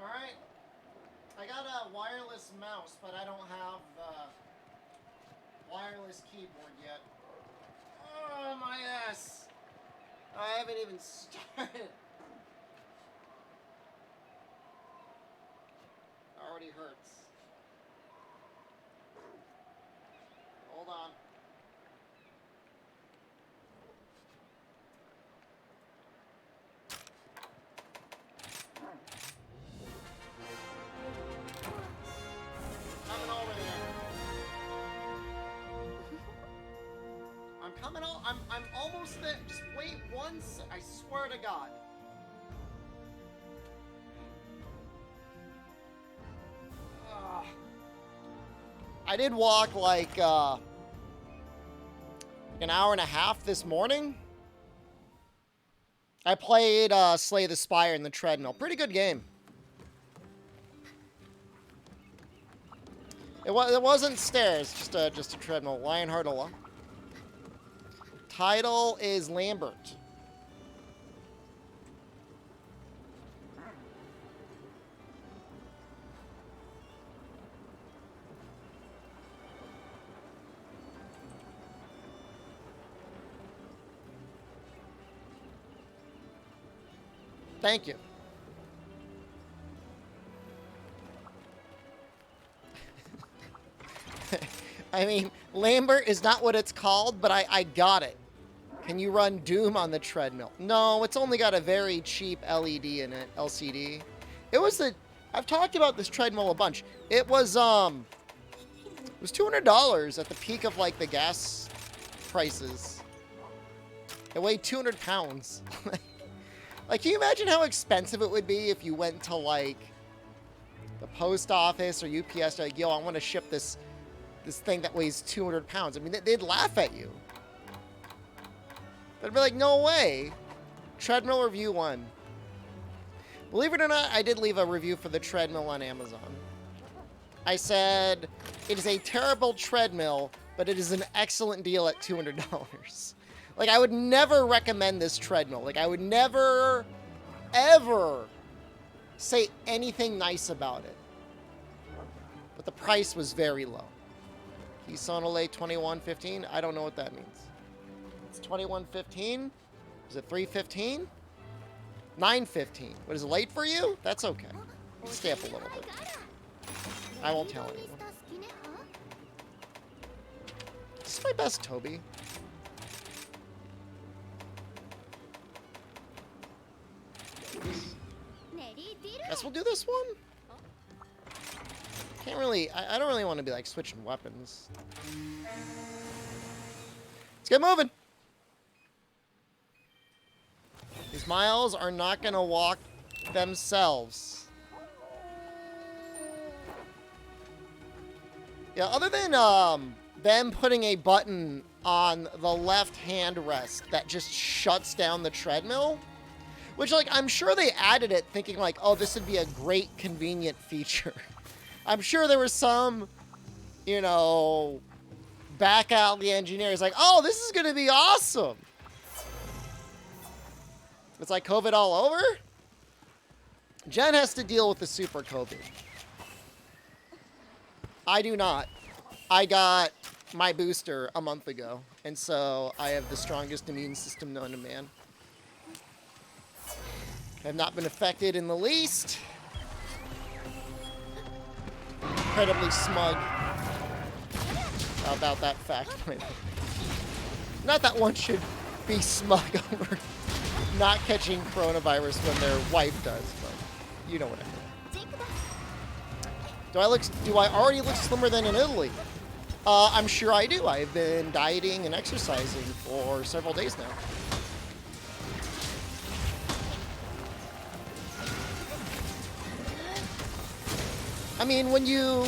Alright. I got a wireless mouse, but I don't have the wireless keyboard yet. Oh, my ass. I haven't even started. Already hurts. Hold on. Coming over there. I'm coming on. I'm almost there. Just wait once. I swear to God. I did walk like an hour and a half this morning. I played Slay the Spire in the treadmill. Pretty good game. It wasn't stairs, just a treadmill. Lionheart Ola. Title is Lambert. Thank you. I mean, Lambert is not what it's called, but I got it. Can you run Doom on the treadmill? No, it's only got a very cheap LED in it, LCD. It was I've talked about this treadmill a bunch. It was $200 at the peak of like the gas prices. It weighed 200 pounds. Like, can you imagine how expensive it would be if you went to like the post office or UPS, like, yo, I want to ship this thing that weighs 200 pounds. I mean, they'd laugh at you. They'd be like, no way. Treadmill review 1. Believe it or not, I did leave a review for the treadmill on Amazon. I said, it is a terrible treadmill, but it is an excellent deal at $200. Like, I would never recommend this treadmill. Like, I would never, ever say anything nice about it. But the price was very low. Kisonole 2115. I don't know what that means. It's 2115. Is it 315? 915. What, is it late for you? That's okay. Stay up a little bit. I won't tell anyone. This is my best Toby. Guess we'll do this one. Can't really. I don't really want to be like switching weapons. Let's get moving. These miles are not gonna walk themselves. Yeah, other than them putting a button on the left hand rest that just shuts down the treadmill. Which, like, I'm sure they added it thinking, like, oh, this would be a great, convenient feature. I'm sure there was some, you know, back alley engineers like, oh, this is going to be awesome. It's like COVID all over. Jen has to deal with the super COVID. I do not. I got my booster a month ago, and so I have the strongest immune system known to man. Have not been affected in the least. Incredibly smug about that fact. Not that one should be smug over not catching coronavirus when their wife does, but you know what I mean. Do I already look slimmer than in Italy? I'm sure I do. I've been dieting and exercising for several days now. I mean, when you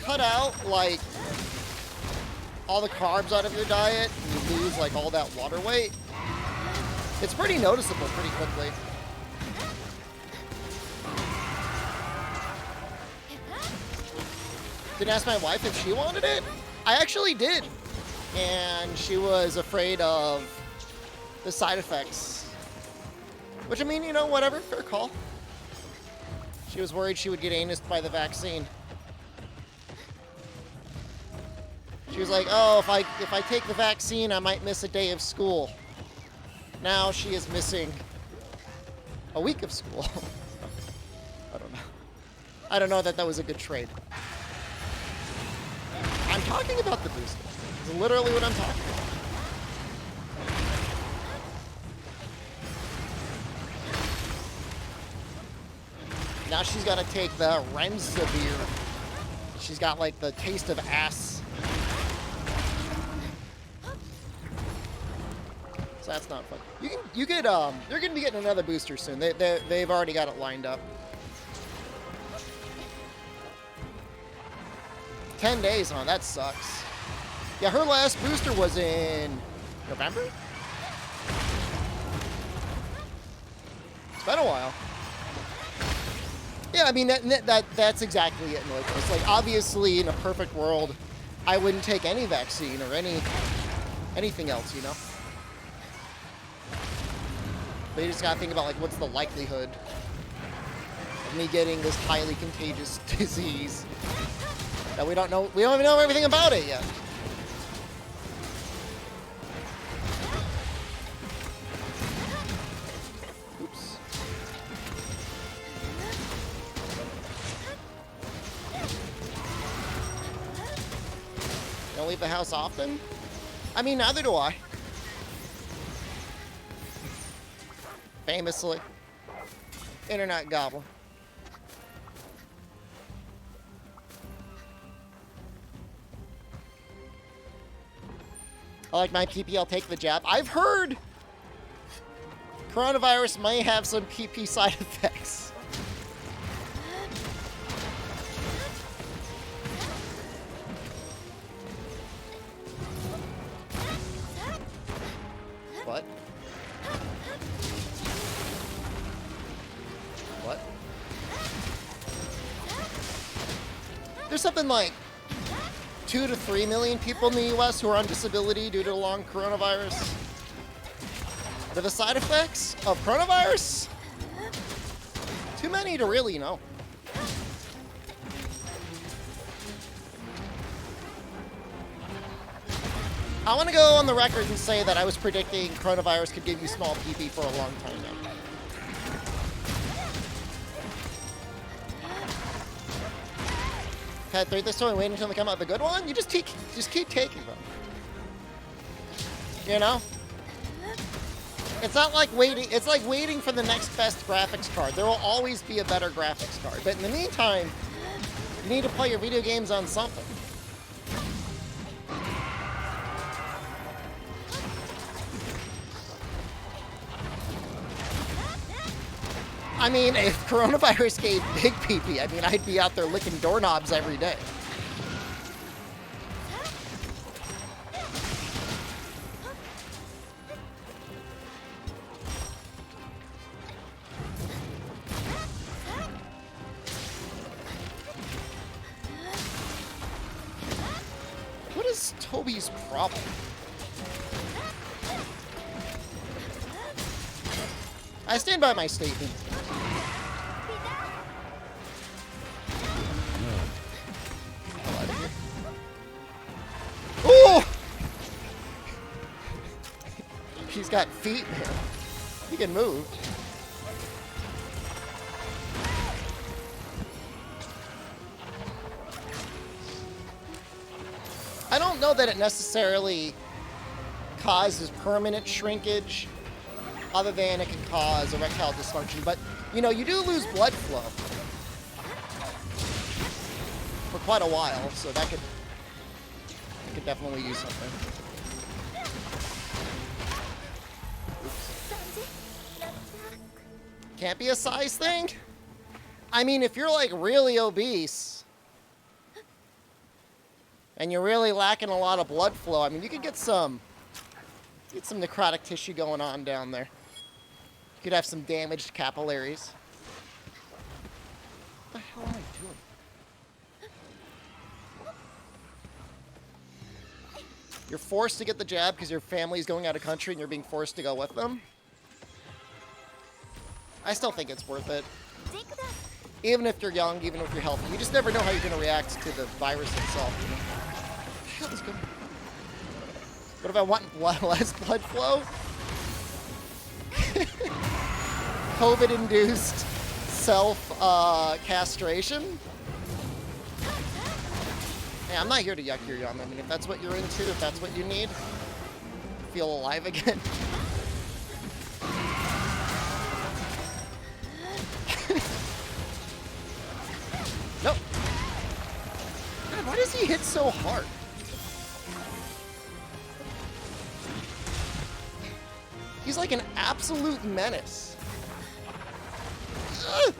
cut out, like, all the carbs out of your diet and you lose, like, all that water weight, it's pretty noticeable pretty quickly. Didn't ask my wife if she wanted it. I actually did. And she was afraid of the side effects. Which, I mean, you know, whatever. Fair call. She was worried she would get anused by the vaccine. She was like, oh, if I take the vaccine, I might miss a day of school. Now she is missing a week of school. I don't know. I don't know that that was a good trade. I'm talking about the booster. It's literally what I'm talking about. Now she's got to take the Remdesivir. She's got like the taste of ass. So that's not fun. You could they're gonna be getting another booster soon. They've already got it lined up. 10 days, huh? That sucks. Yeah, her last booster was in November? It's been a while. Yeah, I mean, that's exactly it, Noiko. It's like, obviously, in a perfect world, I wouldn't take any vaccine or anything else, you know? But you just gotta think about, like, what's the likelihood of me getting this highly contagious disease that we don't even know everything about it yet. Oops. You don't leave the house often? I mean, neither do I. Famously. Internet goblin. I like my PP, I'll take the jab. I've heard coronavirus may have some PP side effects. What? What? There's something like 2 to 3 million people in the U.S. who are on disability due to the long coronavirus. But the side effects of coronavirus? Too many to really know. I want to go on the record and say that I was predicting coronavirus could give you small PP for a long time now. Had 3 this time, waiting until they come out with a good one. You just keep taking them. You know? It's not like waiting. It's like waiting for the next best graphics card. There will always be a better graphics card. But in the meantime, you need to play your video games on something. I mean, if coronavirus gave big PP, I mean, I'd be out there licking doorknobs every day. What is Toby's problem? I stand by my statement. Oh! She's got feet, man. He can move. I don't know that it necessarily causes permanent shrinkage, other than it can cause erectile dysfunction. But, you know, you do lose blood flow for quite a while, so that could definitely use something. Oops. Can't be a size thing? I mean, if you're like really obese and you're really lacking a lot of blood flow, I mean, you could get some necrotic tissue going on down there. You could have some damaged capillaries. What the hell am I doing? You're forced to get the jab because your family's going out of country and you're being forced to go with them? I still think it's worth it. Even if you're young, even if you're healthy, you just never know how you're going to react to the virus itself. You know? What the hell is going on? What if I want less blood flow? COVID-induced self-castration? Hey, I'm not here to yuck your yum. I mean, if that's what you're into, if that's what you need, feel alive again. Nope. God, why does he hit so hard? He's like an absolute menace. Ugh.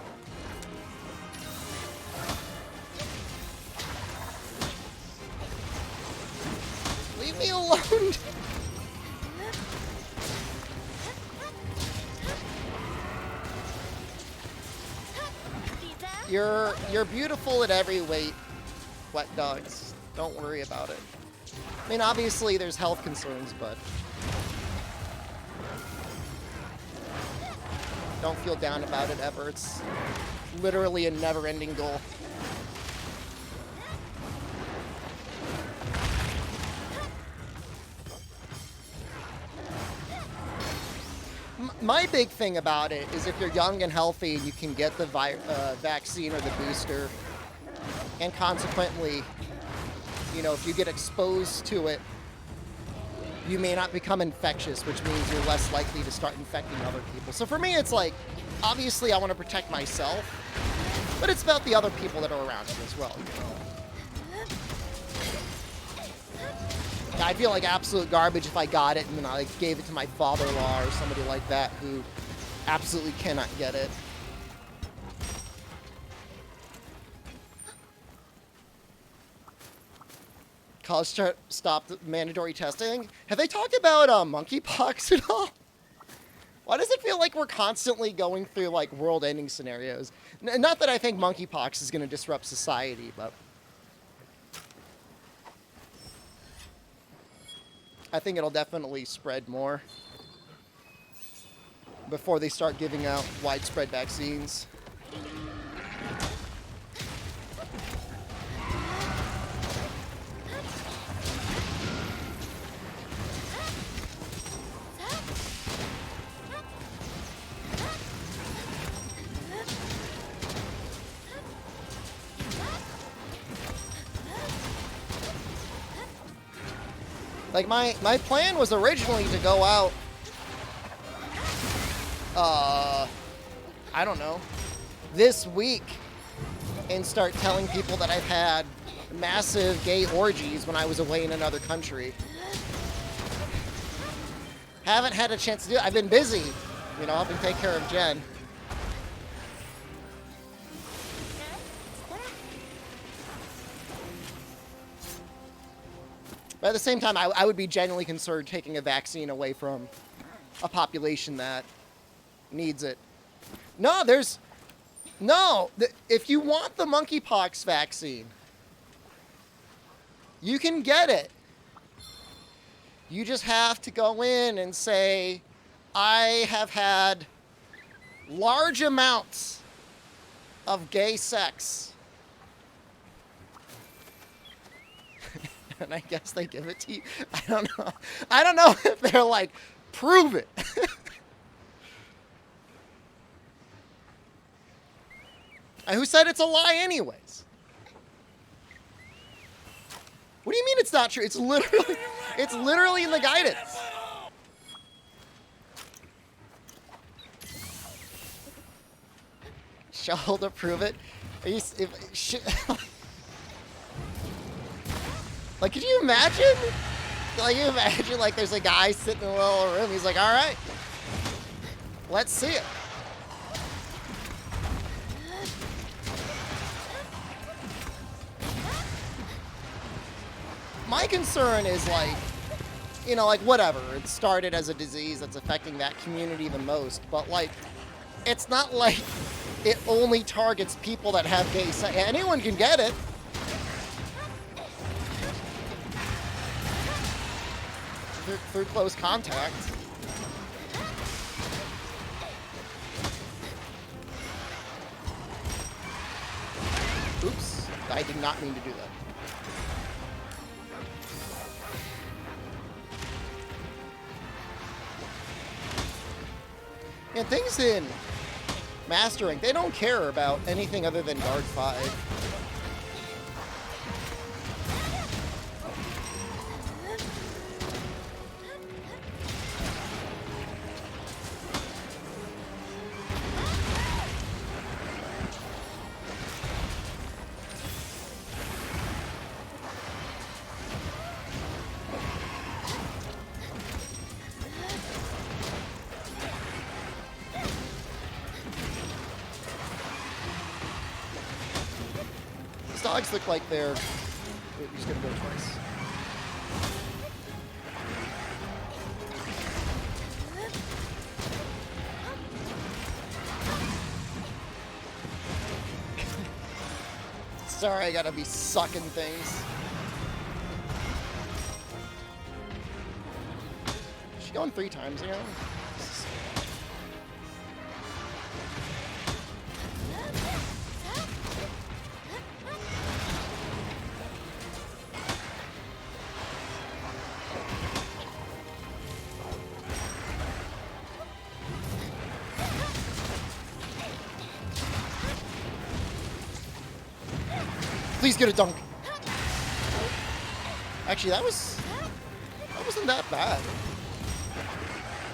Leave me alone. You're beautiful at every weight, wet dogs. Don't worry about it. I mean, obviously there's health concerns, but don't feel down about it ever. It's literally a never-ending goal. My big thing about it is if you're young and healthy and you can get the vaccine or the booster, and consequently, you know, if you get exposed to it, you may not become infectious, which means you're less likely to start infecting other people. So for me, it's like, obviously I want to protect myself, but it's about the other people that are around me as well, you know? I feel like absolute garbage if I got it and then I like, gave it to my father-in-law or somebody like that who absolutely cannot get it. College stopped mandatory testing. Have they talked about monkeypox at all? Why does it feel like we're constantly going through like world-ending scenarios? Not that I think monkeypox is going to disrupt society, but I think it'll definitely spread more before they start giving out widespread vaccines. Like, my plan was originally to go out, I don't know, this week and start telling people that I've had massive gay orgies when I was away in another country. Haven't had a chance to do it. I've been busy, you know, helping take care of Jen. But at the same time, I would be genuinely concerned taking a vaccine away from a population that needs it. No, if you want the monkeypox vaccine, you can get it. You just have to go in and say, I have had large amounts of gay sex. And I guess they give it to you. I don't know. I don't know if they're like, prove it. Who said it's a lie anyways? What do you mean it's not true? It's literally in the guidance. Shovel to prove it. Are you, like, could you imagine? Like, you imagine, like, there's a guy sitting in a little room. He's like, all right, let's see it. My concern is, like, you know, like, whatever. It started as a disease that's affecting that community the most. But, like, it's not like it only targets people that have gay sex. Anyone can get it. Through close contact. Oops. I did not mean to do that. And things in Mastering, they don't care about anything other than guard 5. Dogs look like they're... Wait, he's gonna go twice. Sorry, I gotta be sucking things. Is she going 3 times now? Please get a dunk. Actually, that wasn't that bad.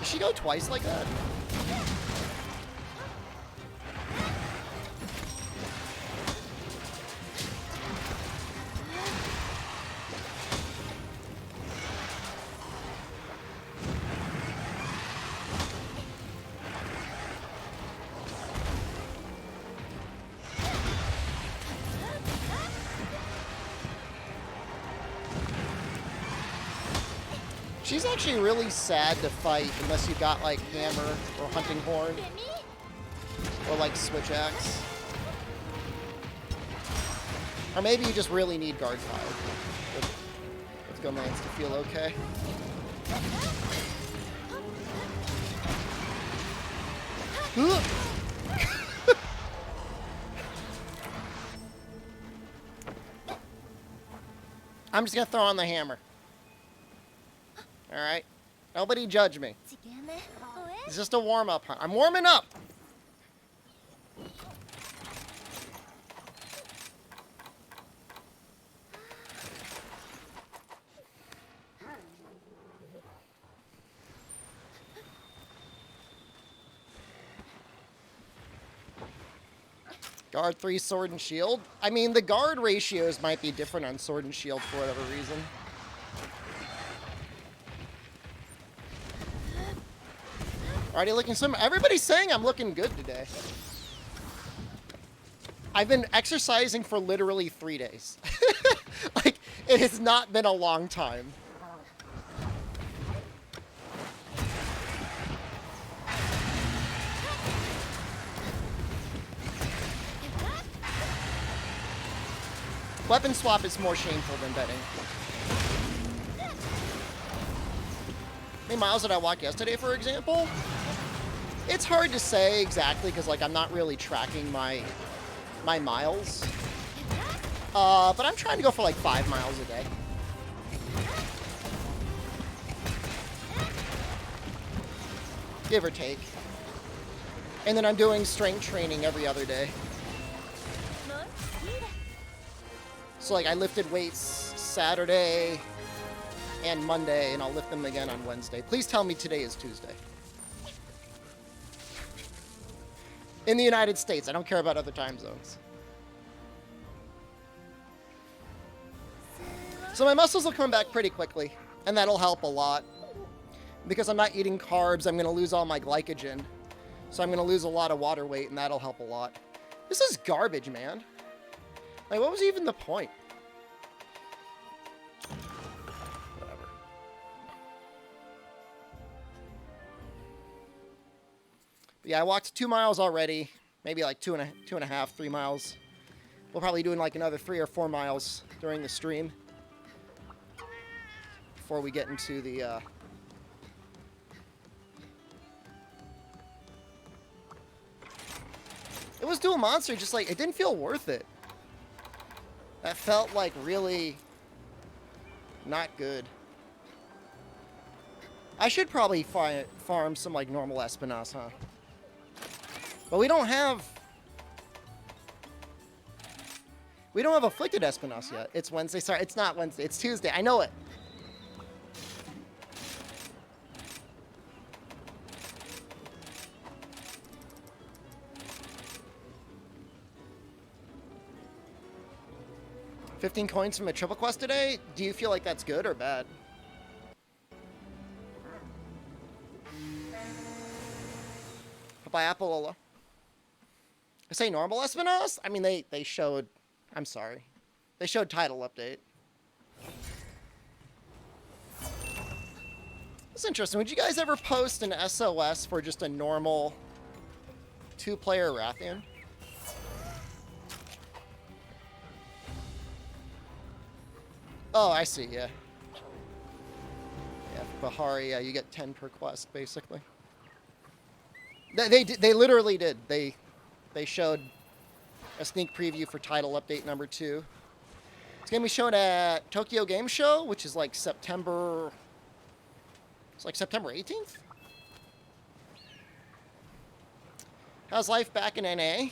Did she go twice like that? She's actually really sad to fight unless you got like hammer or hunting horn or like switch axe. Or maybe you just really need guard 5. Let's go, Mans, to feel okay. I'm just gonna throw on the hammer. Alright? Nobody judge me. It's just a warm-up hunt. I'm warming up! Guard 3, sword and shield. I mean, the guard ratios might be different on sword and shield for whatever reason. Already looking similar. Everybody's saying I'm looking good today. I've been exercising for literally 3 days. Like, it has not been a long time. Weapon swap is more shameful than betting. How many miles did I walk yesterday, for example? It's hard to say exactly because, like, I'm not really tracking my miles. But I'm trying to go for like 5 miles a day. Give or take. And then I'm doing strength training every other day. So, like, I lifted weights Saturday and Monday, and I'll lift them again on Wednesday. Please tell me today is Tuesday. In the United States. I don't care about other time zones. So my muscles will come back pretty quickly, and that'll help a lot. Because I'm not eating carbs, I'm going to lose all my glycogen. So I'm going to lose a lot of water weight, and that'll help a lot. This is garbage, man. Like, what was even the point? Whatever. But yeah, I walked 2 miles already. Maybe like two and a half, 3 miles. We'll probably do like another 3 or 4 miles during the stream. Before we get into the, It was Dual Monster, just like, it didn't feel worth it. That felt like really not good. I should probably farm some like normal Espinas, huh? But we don't have Afflicted Espinas yet. It's Wednesday. Sorry, it's not Wednesday. It's Tuesday. I know it. $15 coins from a triple quest today? Do you feel like that's good or bad? Bye, Apolola. I say normal Espinas? I mean, they showed... I'm sorry. They showed title update. That's interesting. Would you guys ever post an SOS for just a normal 2-player Rathian? Oh, I see, yeah. Yeah, Bahari, yeah, you get 10 per quest, basically. They literally did. They showed a sneak preview for title update number 2. It's going to be shown at Tokyo Game Show, which is like September... It's like September 18th? How's life back in NA?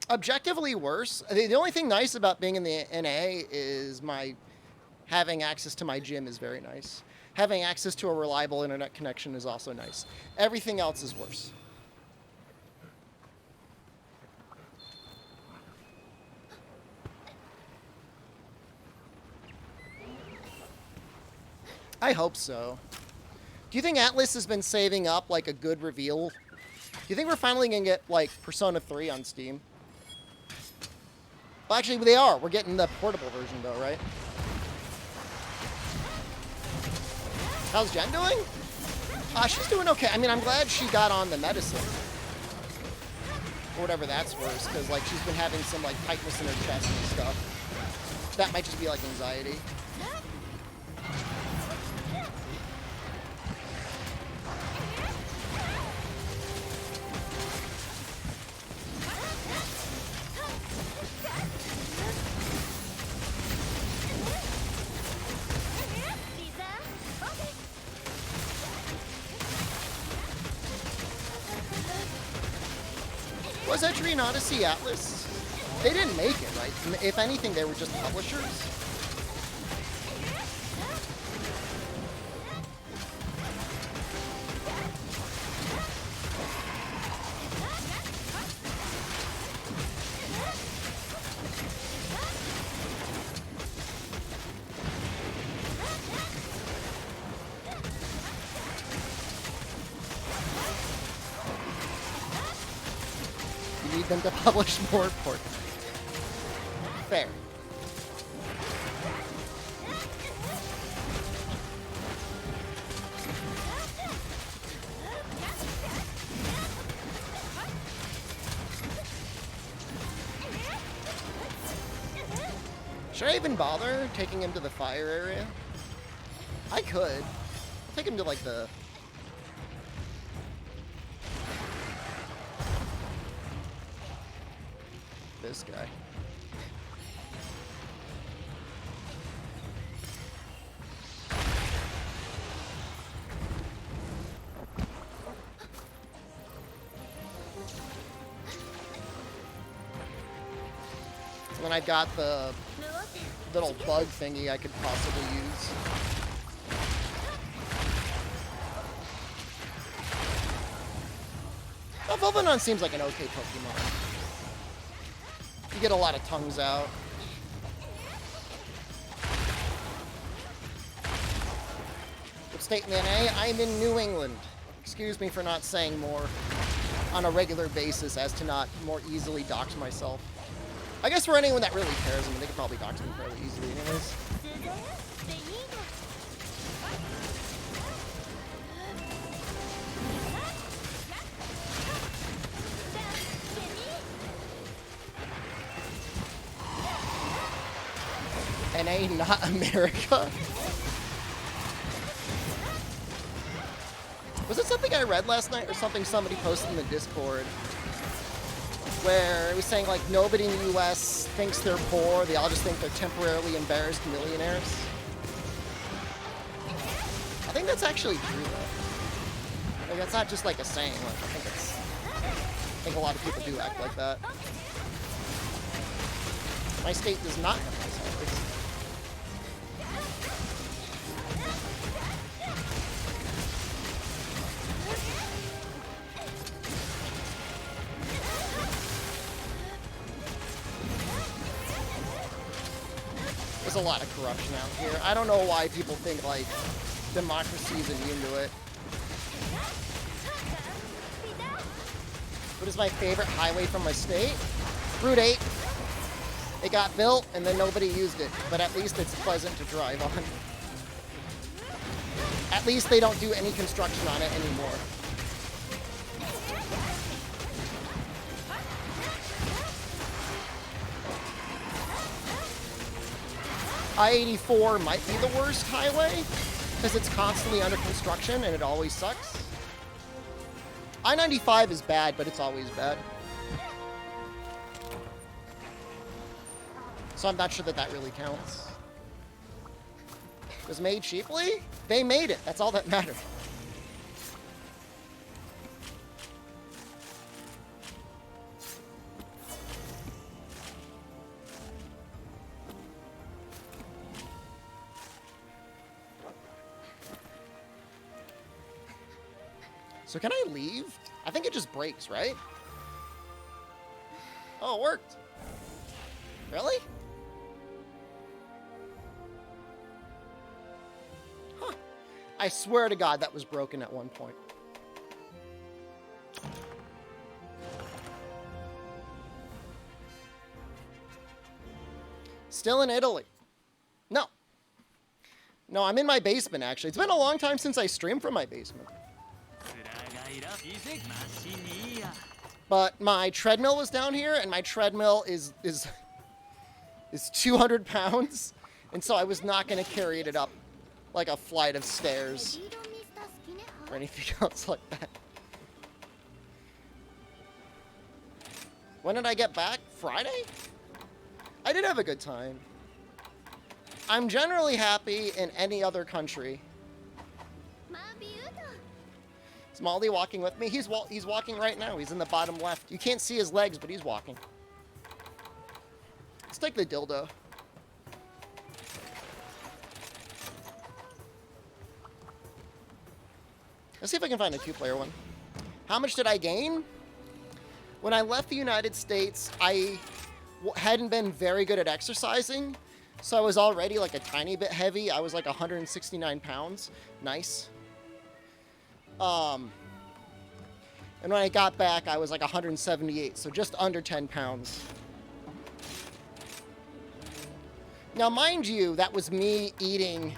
Objectively worse. The only thing nice about being in the NA is having access to my gym is very nice. Having access to a reliable internet connection is also nice. Everything else is worse. I hope so. Do you think Atlas has been saving up like a good reveal? Do you think we're finally gonna get like Persona 3 on Steam? Well, actually, they are. We're getting the portable version, though, right? How's Jen doing? She's doing okay. I mean, I'm glad she got on the medicine. Or whatever that's worth, because, like, she's been having some, like, tightness in her chest and stuff. That might just be, like, anxiety. Was Etrian Odyssey Atlas? They didn't make it, right? If anything, they were just publishers. Them to publish more ports. Fair. Should I even bother taking him to the fire area? I could. Take him to like the... this guy. And then I've got the little bug thingy I could possibly use. Well, Volvanon seems like an okay Pokemon. You get a lot of tongues out. What state in the NA? I'm in New England. Excuse me for not saying more on a regular basis as to not more easily dox myself. I guess for anyone that really cares, I mean, they could probably dox me fairly easily anyways. NA, not America. Was it something I read last night or something somebody posted in the Discord? where it was saying like nobody in the US thinks they're poor, they all just think they're temporarily embarrassed millionaires. I think that's actually true though. Like that's not just like a saying, like, I think a lot of people do act like that. My state does not have my salaries. There's a lot of corruption out here. I don't know why people think like democracy is immune to it. What is my favorite highway from my state? Route 8. It got built and then nobody used it, but at least it's pleasant to drive on. At least they don't do any construction on it anymore. I-84 might be the worst highway because it's constantly under construction and it always sucks. I-95 is bad, but it's always bad. So I'm not sure that that really counts. It was made cheaply? They made it. That's all that matters. So can I leave? I think it just breaks, right? Oh, it worked. Really? Huh. I swear to God that was broken at one point. Still in Italy. No. No, I'm in my basement, actually. It's been a long time since I streamed from my basement. But my treadmill was down here, and my treadmill is 200 pounds, and so I was not going to carry it up like a flight of stairs or anything else like that. When did I get back? Friday? I did have a good time. I'm generally happy in any other country. Is Molly walking with me? He's walking right now. He's in the bottom left. You can't see his legs, but he's walking. Let's take the dildo. Let's see if I can find a two-player one. How much did I gain? When I left the United States, I hadn't been very good at exercising, so I was already like a tiny bit heavy. I was like 169 pounds. Nice. And when I got back, I was like 178, so just under 10 pounds. Now, mind you, that was me eating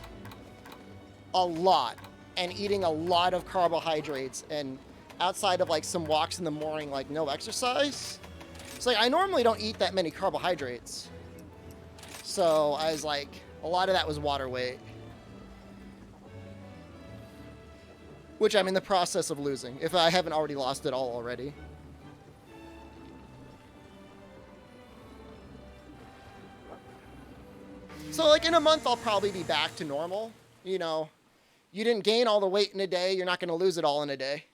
a lot, and eating a lot of carbohydrates, and outside of like some walks in the morning, like no exercise. It's like, I normally don't eat that many carbohydrates. So I was like, a lot of that was water weight. Which I'm in the process of losing, if I haven't already lost it all already. So like in a month, I'll probably be back to normal. You know, you didn't gain all the weight in a day, you're not going to lose it all in a day.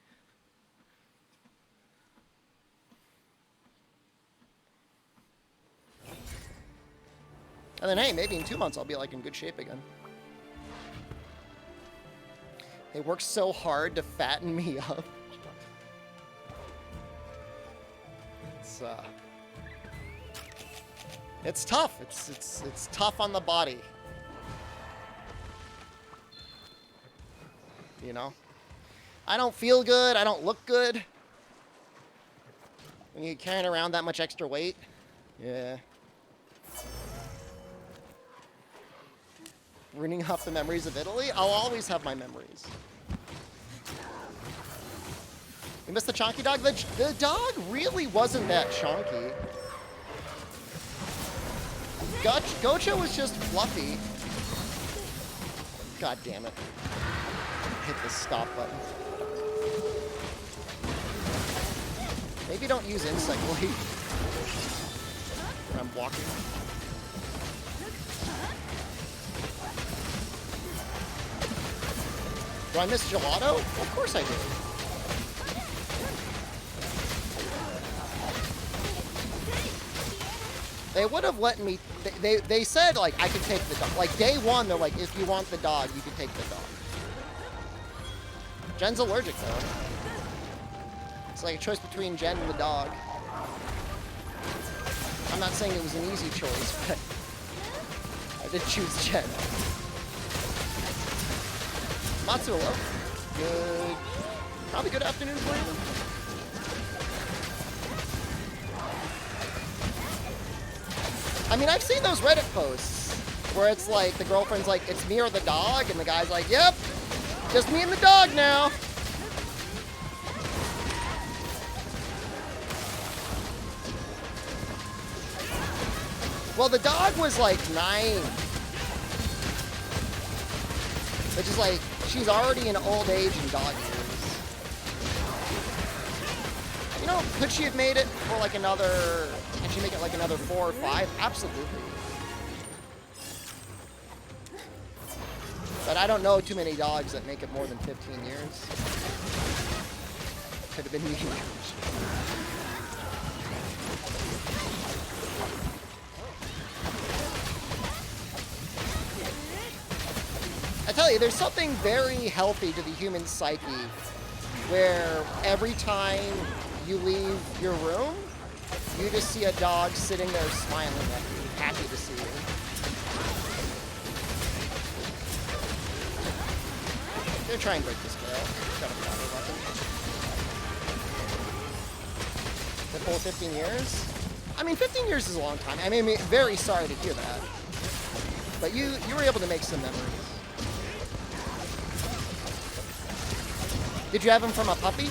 And then, hey, maybe in 2 months, I'll be like in good shape again. They work so hard to fatten me up. It's tough. It's tough on the body. You know? I don't feel good. I don't look good. When you're carrying around that much extra weight. Yeah. Ruining off the memories of Italy? I'll always have my memories. You missed the chonky dog? The dog really wasn't that chonky. Gocha was just fluffy. God damn it. Hit the stop button. Maybe don't use insect leap when I'm blocking. Do I miss gelato? Of course I do. They would have let me, they said, like, I could take the dog. Like, day one, they're like, if you want the dog, you can take the dog. Jen's allergic, though. It's like a choice between Jen and the dog. I'm not saying it was an easy choice, but I did choose Jen. Matsu, hello. Good, probably good afternoon for you. I mean, I've seen those Reddit posts where it's like, the girlfriend's like, it's me or the dog, and the guy's like, yep, just me and the dog now. Well, the dog was like 9. Which is like, she's already in old age in dog years. You know, could she have made it for like another, can she make it like another 4 or 5? Absolutely. But I don't know too many dogs that make it more than 15 years. Could have been me. I tell you, there's something very healthy to the human psyche where every time you leave your room, you just see a dog sitting there smiling at you, happy to see you. They're trying to break this girl. Got a fire weapon. The full 15 years? I mean, 15 years is a long time. I mean, very sorry to hear that. But you were able to make some memories. Did you have him from a puppy?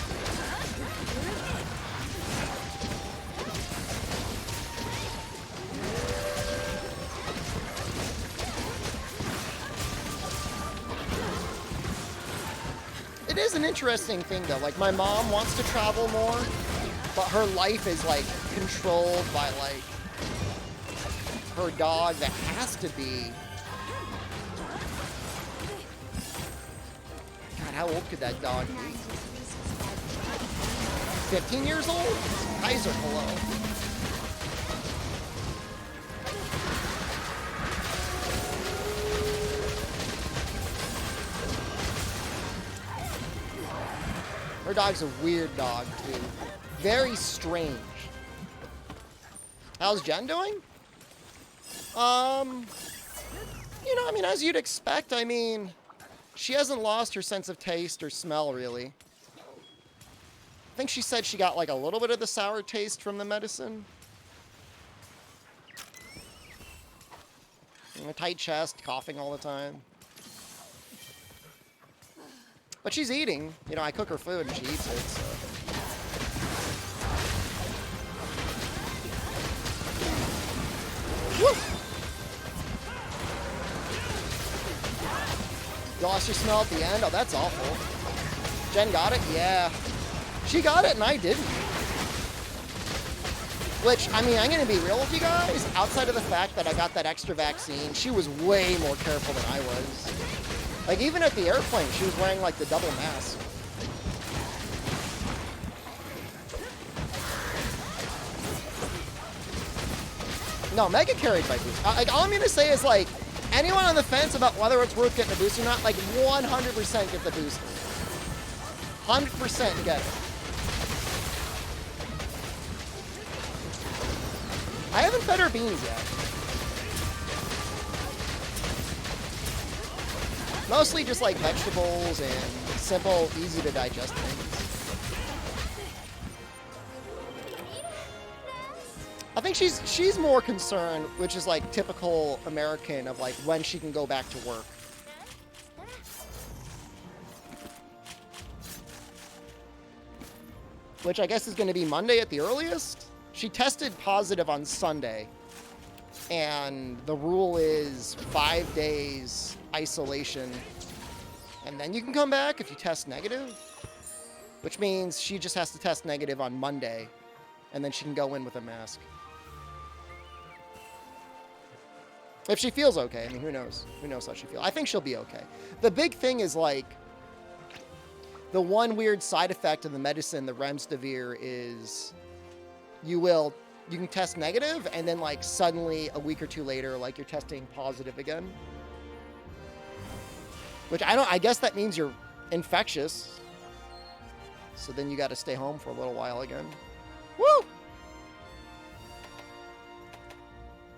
It is an interesting thing though. Like, my mom wants to travel more, but her life is like controlled by like her dog that has to be. God, how old could that dog be? 15 years old? Kaiser, hello. Her dog's a weird dog, too. Very strange. How's Jen doing? You know, I mean, as you'd expect, I mean, she hasn't lost her sense of taste or smell, really. I think she said she got, like, a little bit of the sour taste from the medicine. A tight chest, coughing all the time. But she's eating. You know, I cook her food and she eats it, so. Woo! You lost your smell at the end? Oh, that's awful. Jen got it? Yeah. She got it and I didn't. Which, I mean, I'm going to be real with you guys. Outside of the fact that I got that extra vaccine, she was way more careful than I was. Like, even at the airplane, she was wearing, like, the double mask. No, Mega carried by boost. Like, all I'm going to say is, like, anyone on the fence about whether it's worth getting a boost or not, like, 100% get the boost. 100% get it. I haven't fed her beans yet. Mostly just like vegetables and simple, easy to digest things. I think she's more concerned, which is like typical American, of like when she can go back to work. Which I guess is going to be Monday at the earliest. She tested positive on Sunday, and the rule is 5 days isolation, and then you can come back if you test negative, which means she just has to test negative on Monday and then she can go in with a mask. If she feels okay. I mean, who knows? Who knows how she feels? I think she'll be okay. The big thing is, like, the one weird side effect of the medicine, the remdesivir, is you can test negative, and then, like, suddenly a week or two later, like, you're testing positive again. Which I guess that means you're infectious. So then you got to stay home for a little while again. Woo!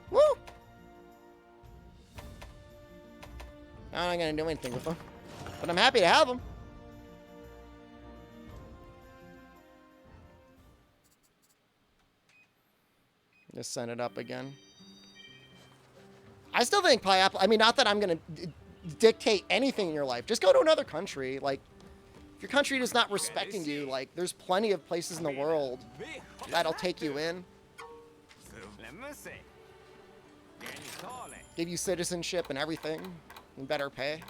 Woo! I'm not going to do anything with them. But I'm happy to have them. Just send it up again. I still think pineapple... I mean, not that I'm going to dictate anything in your life. Just go to another country. Like, if your country is not respecting you, like, there's plenty of places in the world that'll take you in. Give you citizenship and everything. And better pay.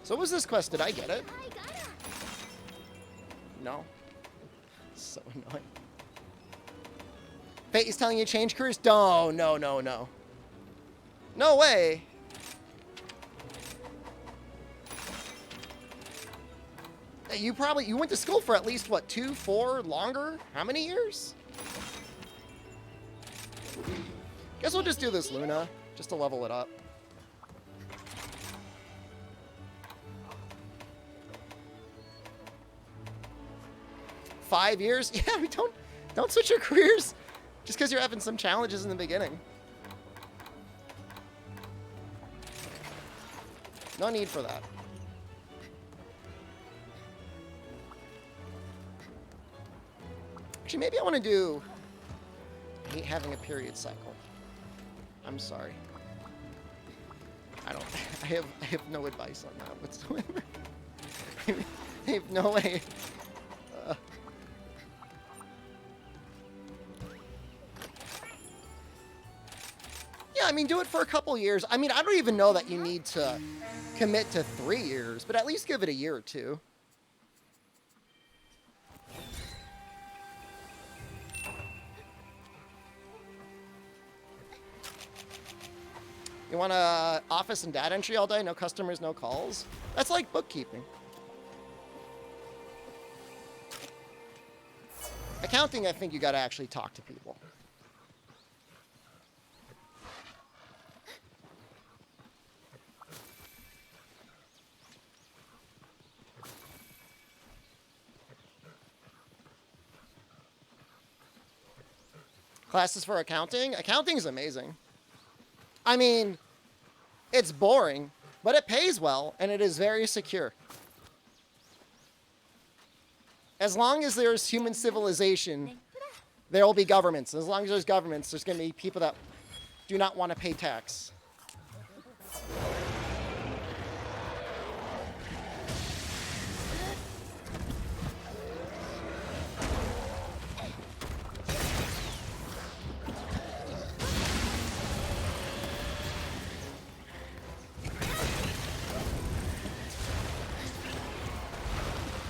So what was this quest? Did I get it? No. So annoying. Fate is telling you to change careers? No. No way. You went to school for at least, what, 2, 4, longer? How many years? Guess we'll just do this, Luna, just to level it up. Five years? Yeah, we don't switch your careers just because you're having some challenges in the beginning. No need for that. Actually, maybe I want to do... I hate having a period cycle. I'm sorry. I have no advice on that whatsoever. I have no way. Yeah, I mean, do it for a couple years. I mean, I don't even know that you need to commit to 3 years, but at least give it a year or two. You want office and data entry all day? No customers, no calls? That's like bookkeeping. Accounting, I think you got to actually talk to people. Classes for accounting? Accounting is amazing. I mean, it's boring, but it pays well, and it is very secure. As long as there's human civilization, there will be governments. As long as there's governments, there's going to be people that do not want to pay tax.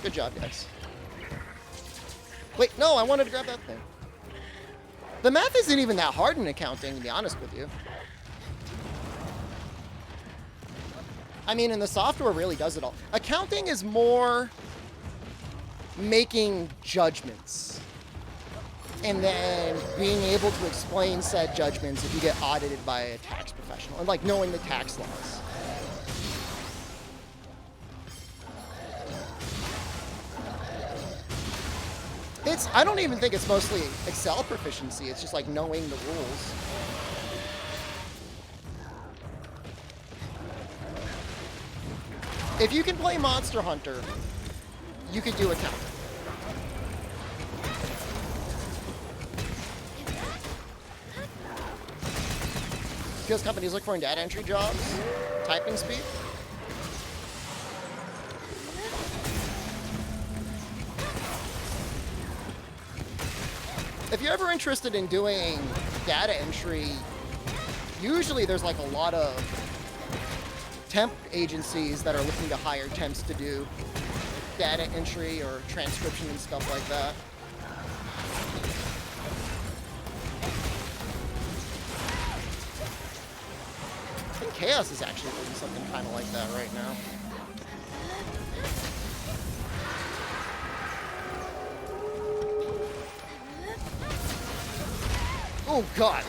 Good job, guys. Wait, no, I wanted to grab that thing. The math isn't even that hard in accounting, to be honest with you. I mean, and the software really does it all. Accounting is more making judgments and then being able to explain said judgments if you get audited by a tax professional and, like, knowing the tax laws. I don't even think it's mostly Excel proficiency. It's just like knowing the rules. If you can play Monster Hunter, you could do accounting. Skills companies look for in data entry jobs, typing speed. If you're ever interested in doing data entry, usually there's like a lot of temp agencies that are looking to hire temps to do data entry or transcription and stuff like that. I think Chaos is actually doing something kind of like that right now. Oh, God.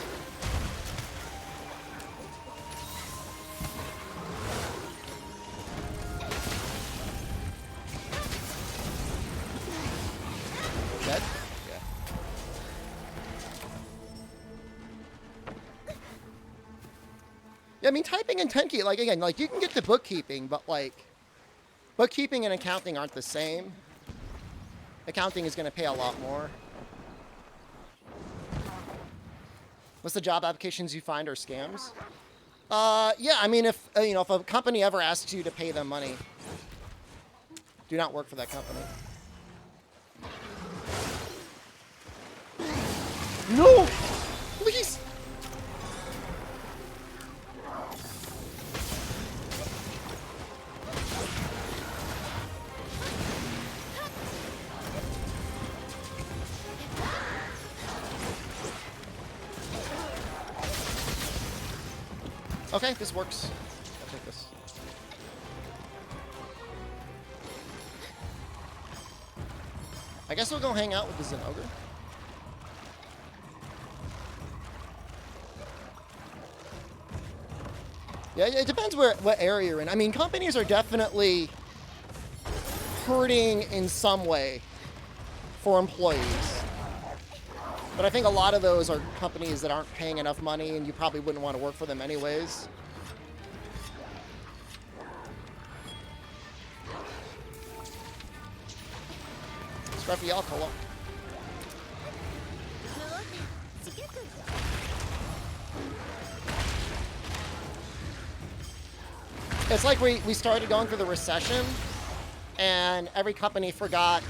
Dead? Yeah. Yeah, I mean, typing and 10 key, like, again, like, you can get to bookkeeping, but, like, bookkeeping and accounting aren't the same. Accounting is going to pay a lot more. What's the job applications you find are scams? Yeah, I mean, if, you know, if a company ever asks you to pay them money, do not work for that company. No! Please! Okay, this works. I'll take this. I guess we'll go hang out with the Zen Ogre. Yeah, it depends what area you're in. I mean, companies are definitely hurting in some way for employees. But I think a lot of those are companies that aren't paying enough money, and you probably wouldn't want to work for them anyways. Scruffy alcohol. It's like we started going through the recession, and every company forgot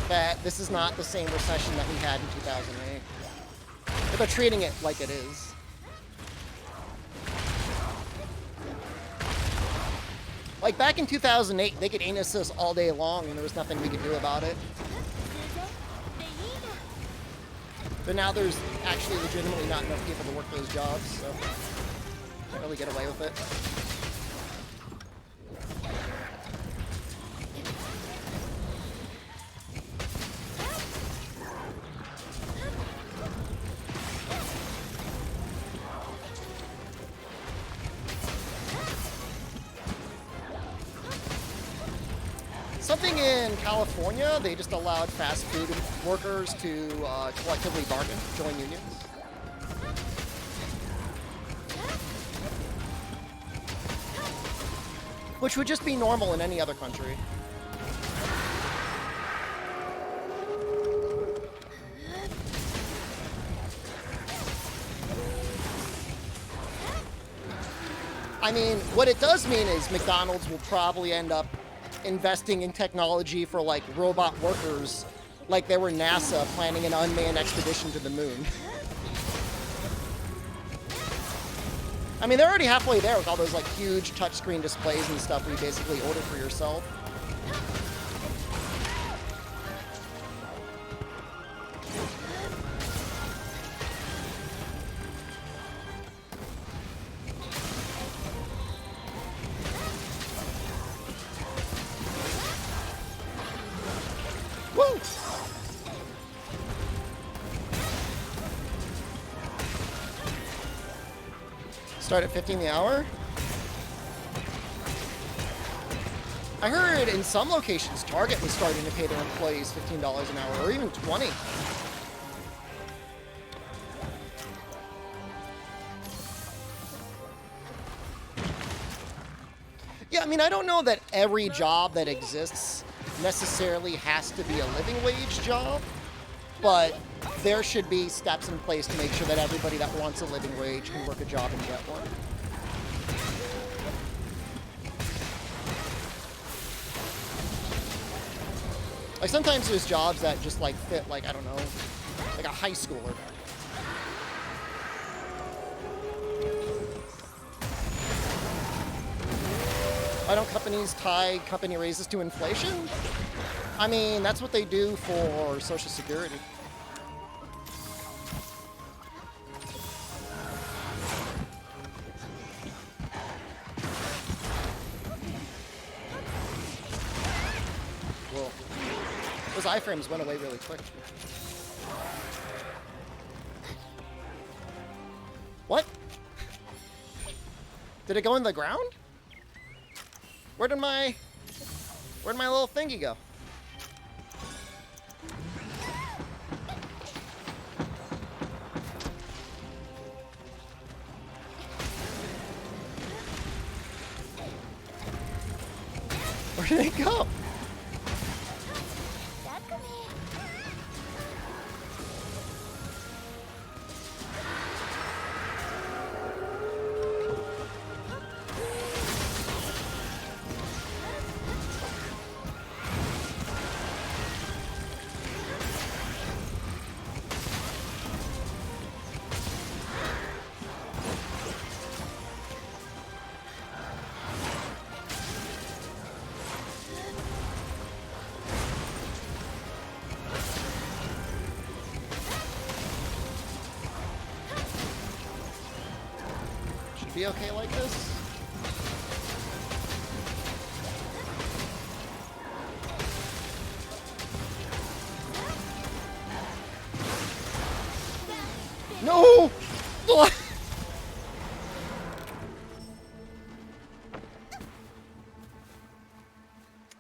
that this is not the same recession that we had in 2008. But they're treating it like it is. Like back in 2008, they could anus us all day long and there was nothing we could do about it. But now there's actually legitimately not enough people to work those jobs, so can't really get away with it. Something in California, they just allowed fast food workers to collectively bargain, join unions. Which would just be normal in any other country. I mean, what it does mean is McDonald's will probably end up investing in technology for like robot workers, like they were NASA planning an unmanned expedition to the moon. I mean, they're already halfway there with all those like huge touchscreen displays and stuff where you basically order for yourself. Woo! Start at 15 the hour? I heard in some locations Target was starting to pay their employees $15 an hour, or even 20. Yeah, I mean, I don't know that every job that exists necessarily has to be a living wage job, but there should be steps in place to make sure that everybody that wants a living wage can work a job and get one. Like sometimes there's jobs that just like fit like, I don't know, like a high schooler. Why don't companies tie company raises to inflation? I mean, that's what they do for Social Security. Whoa. Those iframes went away really quick. What? Did it go in the ground? Where did my little thingy go? Where did it go? Be okay like this? No!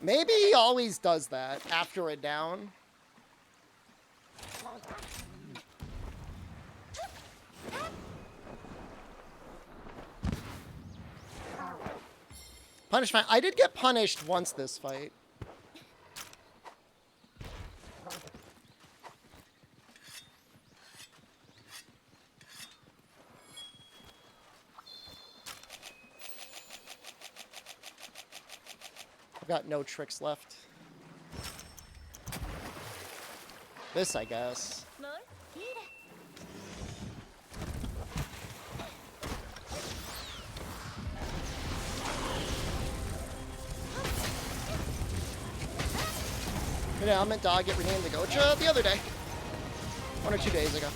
Maybe he always does that after a down. Punishment. I did get punished once this fight. I've got no tricks left. This, I guess. An element dog get renamed the Gocha the other day. 1 or 2 days ago.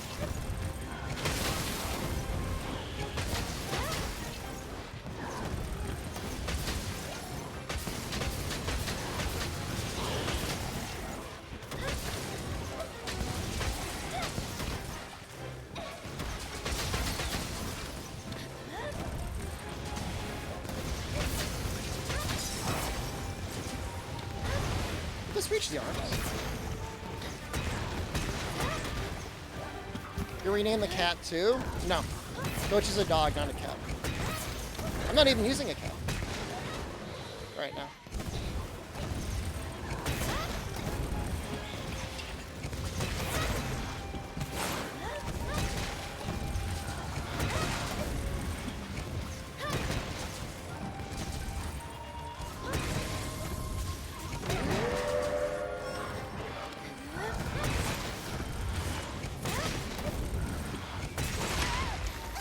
Reach the arms. You rename the cat too? No. Coach is a dog, not a cat. I'm not even using a cat right now.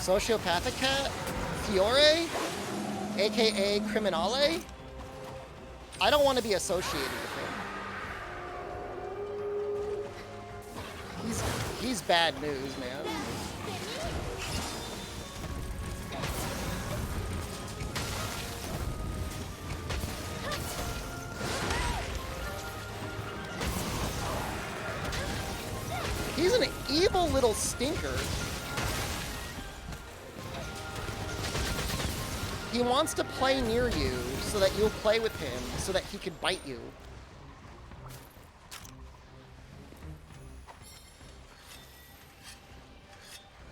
Sociopathic cat? Fiore? AKA Criminale? I don't want to be associated with him. He's bad news, man. He's an evil little stinker. He wants to play near you so that you'll play with him so that he could bite you.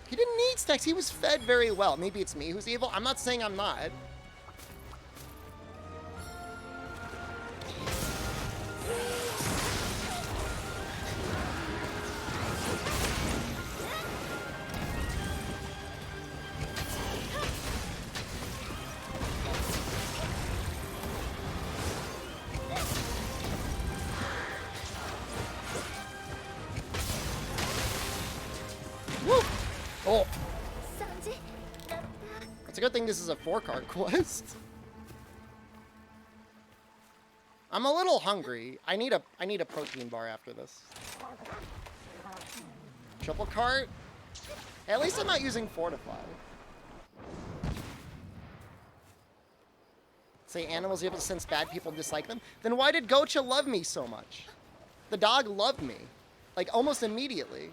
He didn't need snacks. He was fed very well. Maybe it's me who's evil. I'm not saying I'm not. Oh. It's a good thing this is a 4-card quest. I'm a little hungry. I need a protein bar after this. Triple cart? At least I'm not using Fortify. Say animals are able to sense bad people dislike them? Then why did Gocha love me so much? The dog loved me. Like, almost immediately.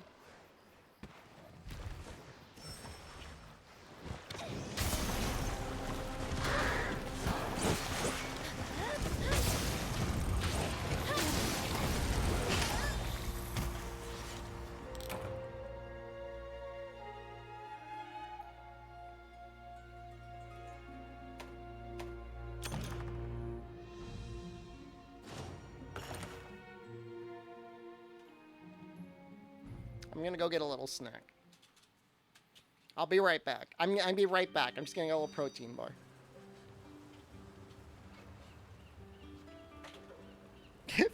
I'm gonna go get a little snack. I'll be right back. I'll be right back. I'm just gonna get a little protein bar.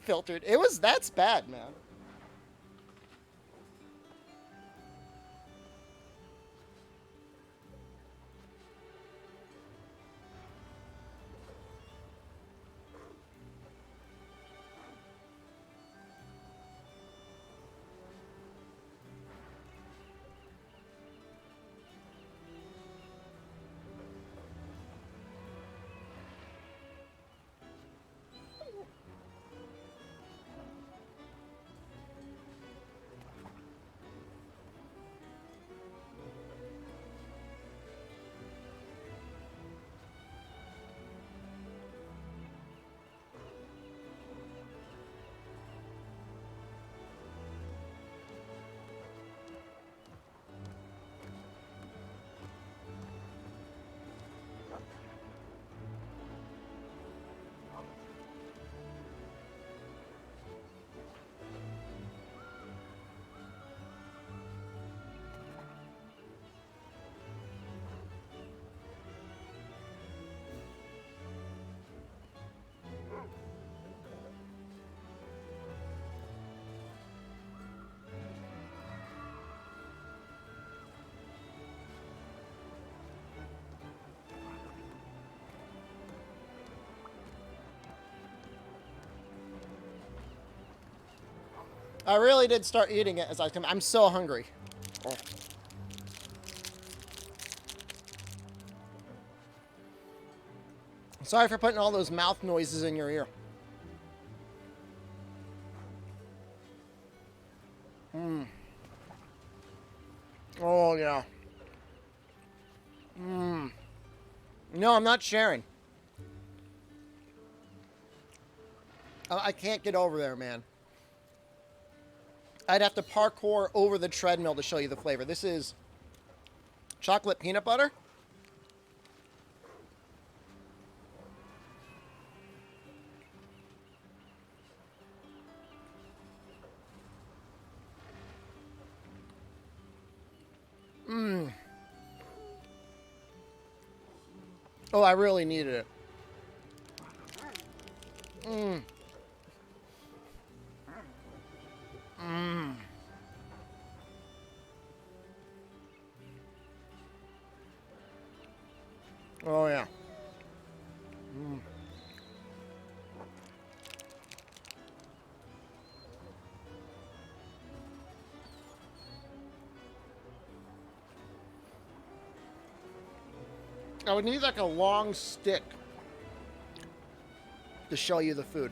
Filtered. That's bad, man. I really did start eating it as I come. I'm so hungry. Oh. Sorry for putting all those mouth noises in your ear. Oh, yeah. No, I'm not sharing. I can't get over there, man. I'd have to parkour over the treadmill to show you the flavor. This is chocolate peanut butter. Oh, I really needed it. Oh, yeah. I would need like a long stick to show you the food.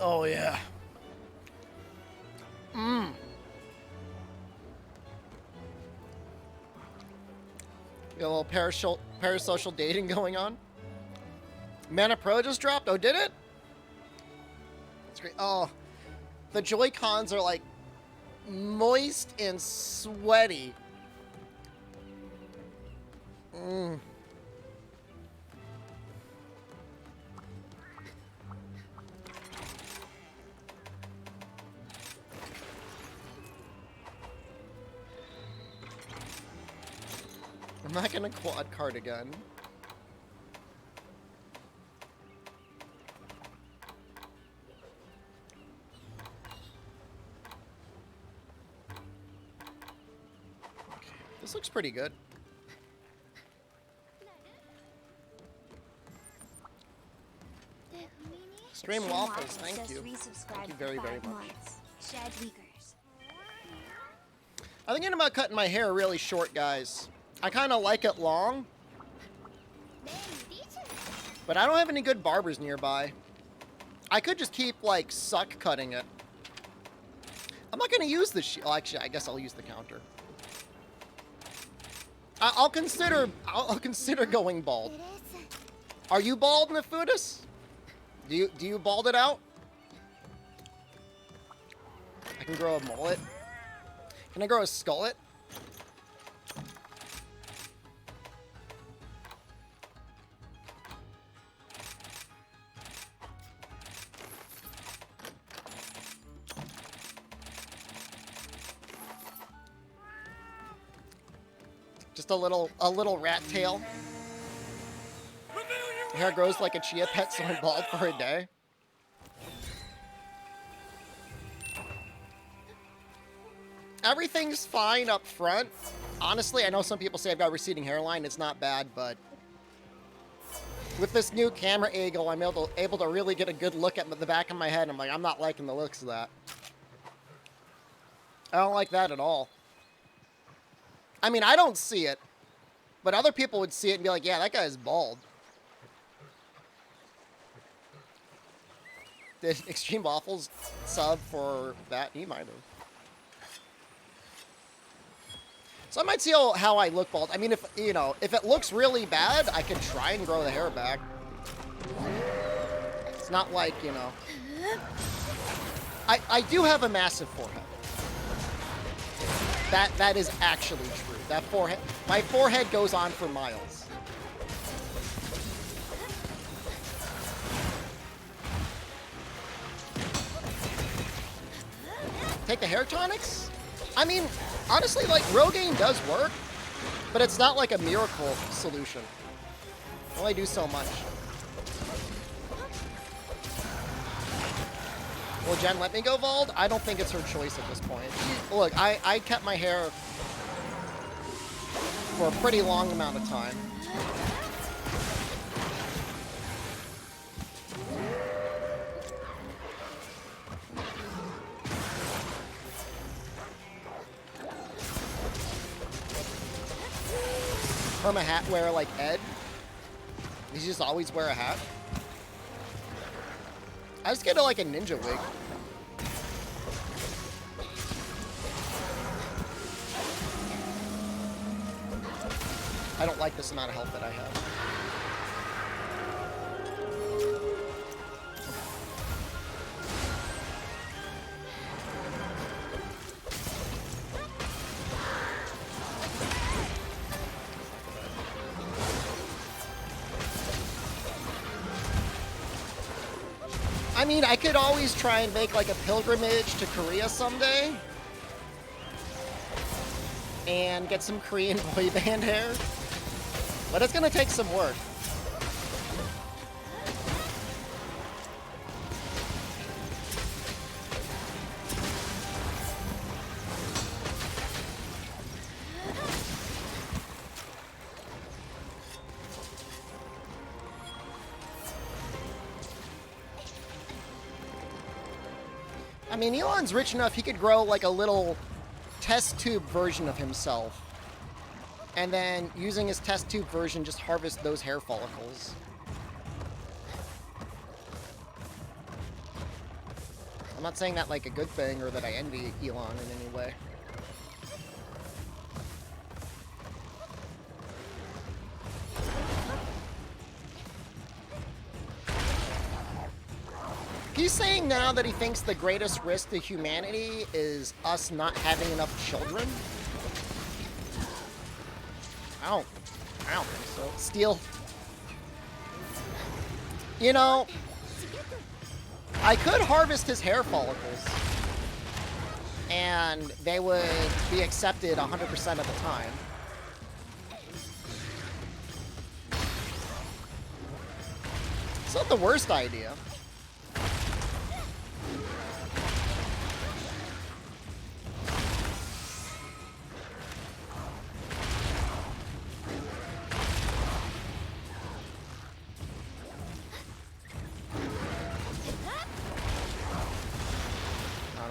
Oh, yeah. Got a little parasocial dating going on. Mana Pro just dropped. Oh, did it? That's great. Oh, the Joy-Cons are like moist and sweaty. I'm not gonna quad cardigan. Okay, this looks pretty good. Stream waffles, thank you. Thank you very, very much. I'm thinking about cutting my hair really short, guys. I kind of like it long, but I don't have any good barbers nearby. I could just keep, like, suck cutting it. I'm not going to use the well, actually, I guess I'll use the counter. I'll consider going bald. Are you bald, Nefudis? Do you bald it out? I can grow a mullet. Can I grow a skullet? Just a little rat tail. Hair grows like a chia pet, so I'm bald for a day. Everything's fine up front. Honestly, I know some people say I've got receding hairline. It's not bad, but with this new camera angle, I'm able to really get a good look at the back of my head. I'm like, I'm not liking the looks of that. I don't like that at all. I mean, I don't see it, but other people would see it and be like, yeah, that guy's bald. Did Extreme Waffles sub for that? He might have. So I might see how I look bald. I mean, if it looks really bad, I can try and grow the hair back. It's not like, I do have a massive forehead. That is actually true. That forehead, my forehead goes on for miles. Take the hair tonics? I mean, honestly, like, Rogaine does work, but it's not like a miracle solution. It only do so much. Will Jen let me go bald? I don't think it's her choice at this point. Look, I kept my hair for a pretty long amount of time. From a hat wearer like Ed? Does he just always wear a hat? I just get like a ninja wig. I don't like this amount of health that I have. I mean, I could always try and make like a pilgrimage to Korea someday and get some Korean boy band hair, but it's gonna take some work. I mean, Elon's rich enough, he could grow like a little test tube version of himself. And then, using his test tube version, just harvest those hair follicles. I'm not saying that like a good thing or that I envy Elon in any way. He's saying now that he thinks the greatest risk to humanity is us not having enough children? I don't think so. Steel. You know, I could harvest his hair follicles, and they would be accepted 100% of the time. It's not the worst idea.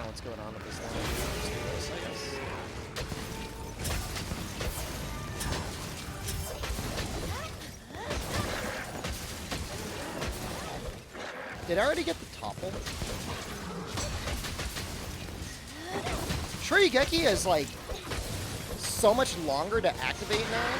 What's going on with this thing? Just do this, I guess. Did I already get the topple? Shurigeki is like so much longer to activate now.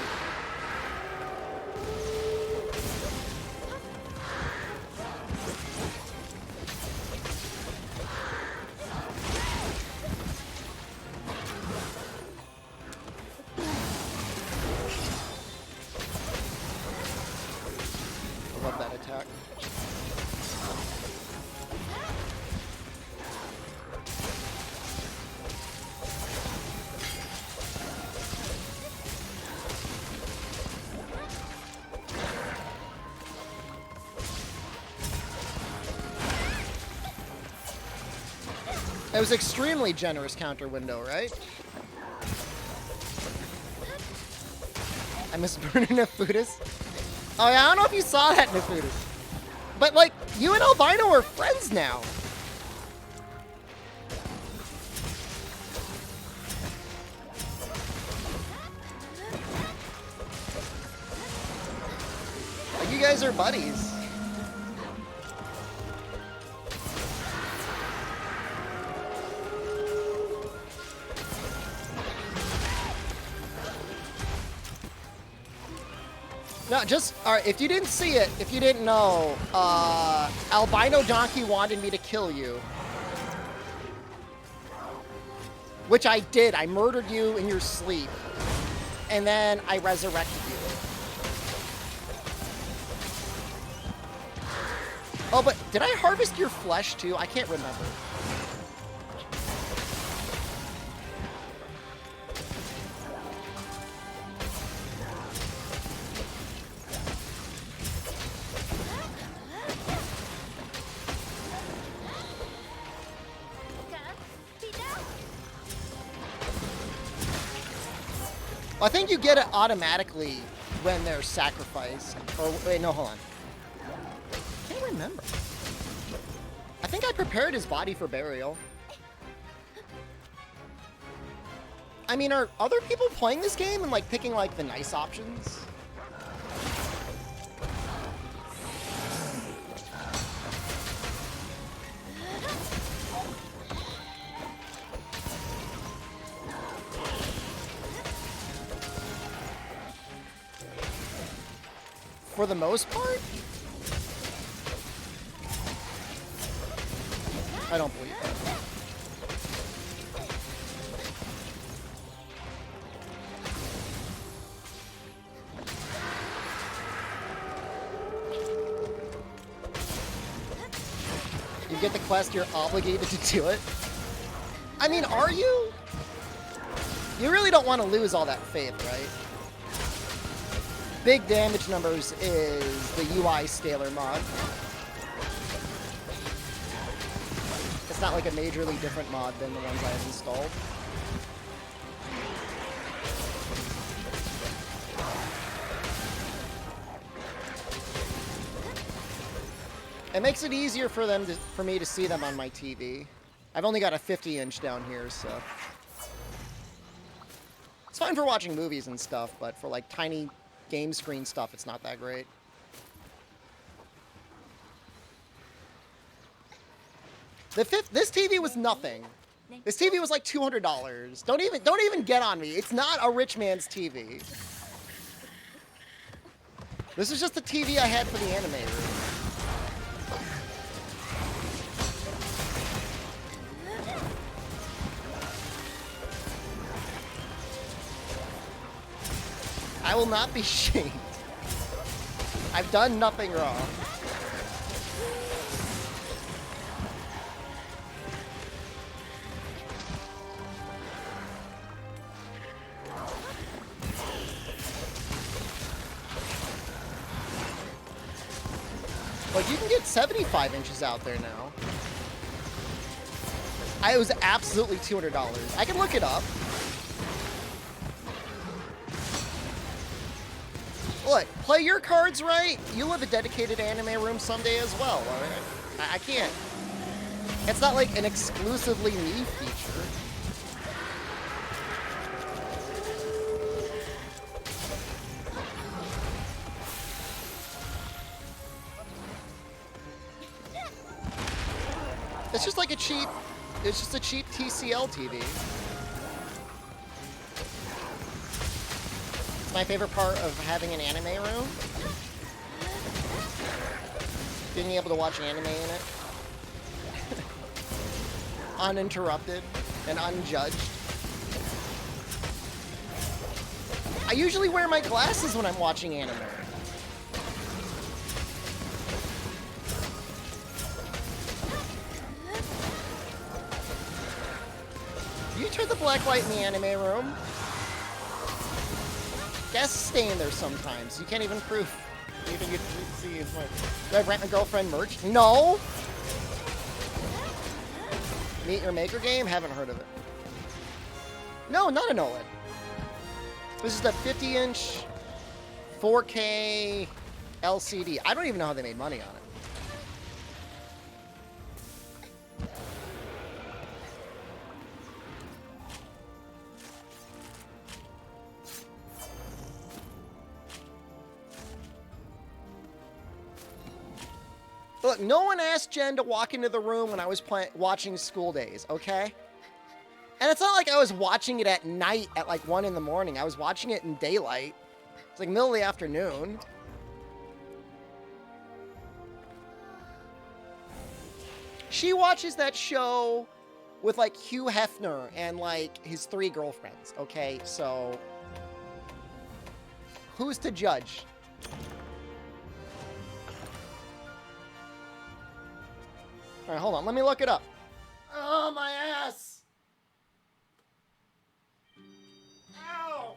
It was extremely generous counter window, right? I miss Burner Nefudis. Oh yeah, I don't know if you saw that, Nefudis. But like, you and Albino are friends now. Like, you guys are buddies. No, just, alright, if you didn't see it, if you didn't know, Albino Donkey wanted me to kill you. Which I did. I murdered you in your sleep. And then I resurrected you. Oh, but did I harvest your flesh too? I can't remember. I think you get it automatically when they're sacrificed. Or, wait, no, hold on. I can't remember. I think I prepared his body for burial. I mean, are other people playing this game and, like, picking, like, the nice options? For the most part? I don't believe that. You get the quest, you're obligated to do it. I mean, are you? You really don't want to lose all that faith, right? Big damage numbers is the UI scaler mod. It's not like a majorly different mod than the ones I have installed. It makes it easier for them for me to see them on my TV. I've only got a 50-inch down here, so it's fine for watching movies and stuff, but for like tiny game screen stuff, it's not that great. This TV was nothing. This TV was like $200. Don't even get on me. It's not a rich man's TV. This is just the TV I had for the anime room. I will not be shamed. I've done nothing wrong. But you can get 75 inches out there now. It was absolutely $200. I can look it up. Look, play your cards right. You'll have a dedicated anime room someday as well. I can't. It's not like an exclusively me feature. It's just like a cheap, it's just a cheap TCL TV. It's my favorite part of having an anime room. Being able to watch anime in it. Uninterrupted and unjudged. I usually wear my glasses when I'm watching anime. You turn the black light in the anime room. Guests stay in there sometimes. You can't even prove. You even get to see if like, do I rent my girlfriend merch? No. Meet Your Maker game? Haven't heard of it. No, not an OLED. This is a 50-inch 4K LCD. I don't even know how they made money on it. Look, no one asked Jen to walk into the room when I was watching School Days, okay? And it's not like I was watching it at night at like 1 in the morning. I was watching it in daylight. It's like middle of the afternoon. She watches that show with like Hugh Hefner and like his 3 girlfriends, okay? So, who's to judge? All right, hold on. Let me look it up. Oh, my ass. Ow.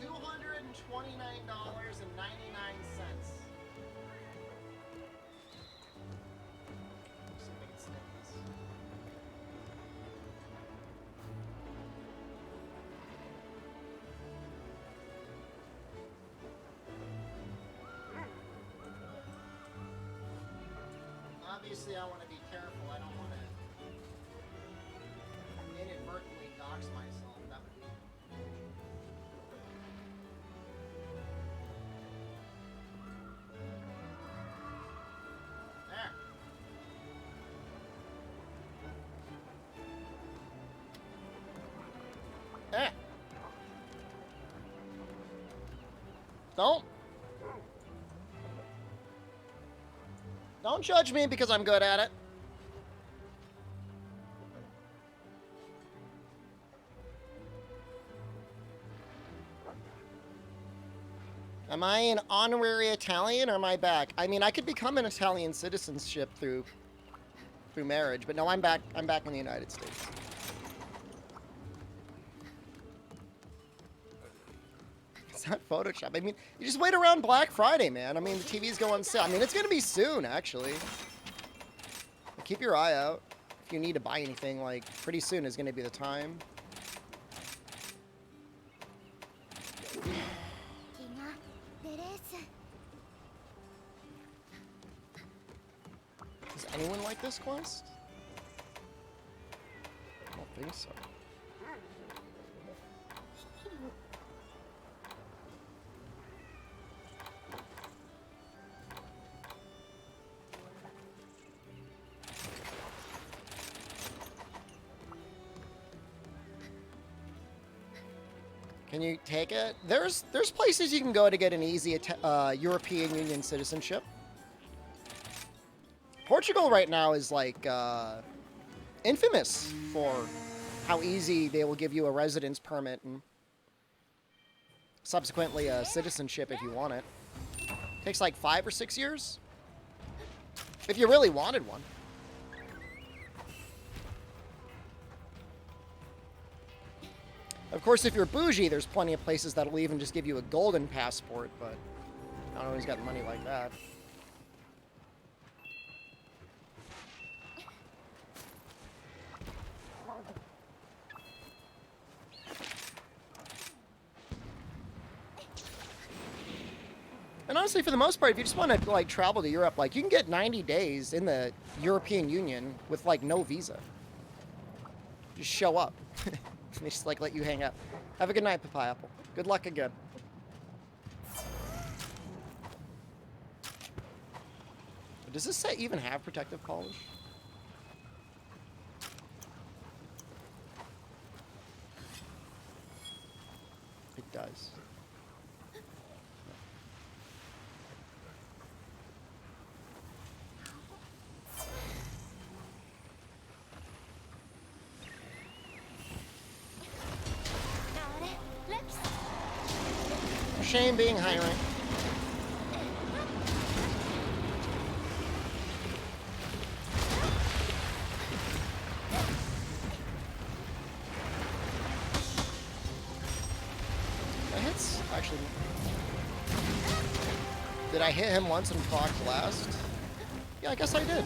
$229.99. Obviously, I want to be careful. I don't want to inadvertently dox myself. That would be... There. There. Don't judge me because I'm good at it. Am I an honorary Italian or am I back? I mean, I could become an Italian citizenship through marriage, but no, I'm back in the United States. It's not Photoshop. I mean, you just wait around Black Friday, man. I mean, the TVs go on sale. I mean, it's going to be soon, actually. Keep your eye out. If you need to buy anything, like, pretty soon is going to be the time. Does anyone like this quest? I don't think so. Can you take it? There's places you can go to get an easy European Union citizenship. Portugal right now is like infamous for how easy they will give you a residence permit and subsequently a citizenship if you want it. Takes like 5 or 6 years if you really wanted one. Of course, if you're bougie, there's plenty of places that'll even just give you a golden passport, but I don't know who's got money like that. And honestly, for the most part, if you just want to like travel to Europe, like you can get 90 days in the European Union with like no visa. Just show up. They just like let you hang out. Have a good night, Papaya Apple. Good luck again. Does this set even have protective polish? It does. Shame being high rank. That hits, actually. Did I hit him once and proc last? Yeah, I guess I did.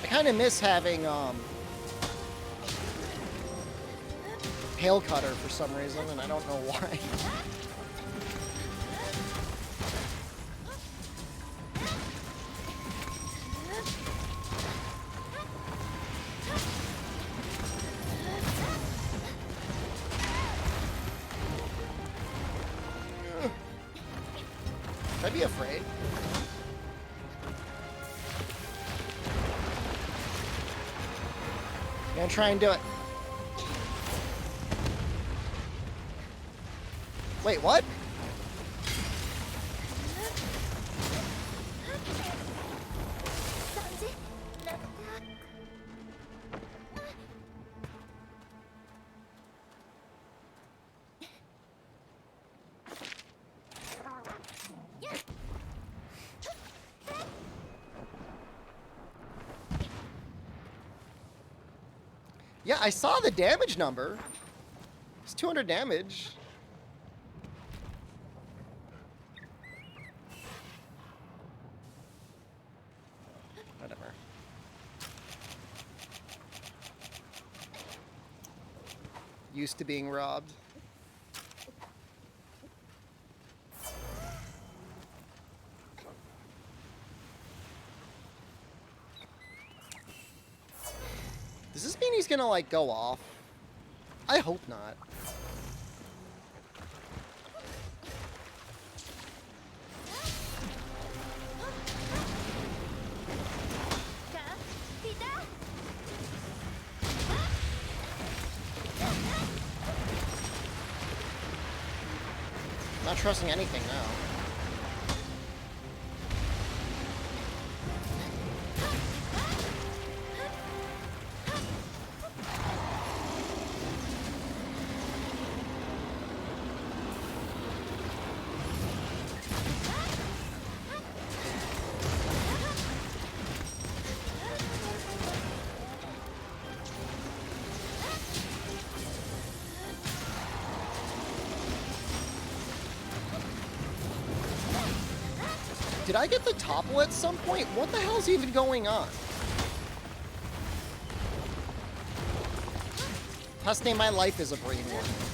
I kind of miss having Hail Cutter for some reason, and I don't know why. I'd be afraid. Gonna try and do it. Wait, what? Yeah, I saw the damage number. It's 200 damage. Whatever. Used to being robbed. Does this mean he's gonna, like, go off? I hope not. Not trusting anything now. did I get the topple at some point? What the hell is even going on? Testing my life as a brainwave.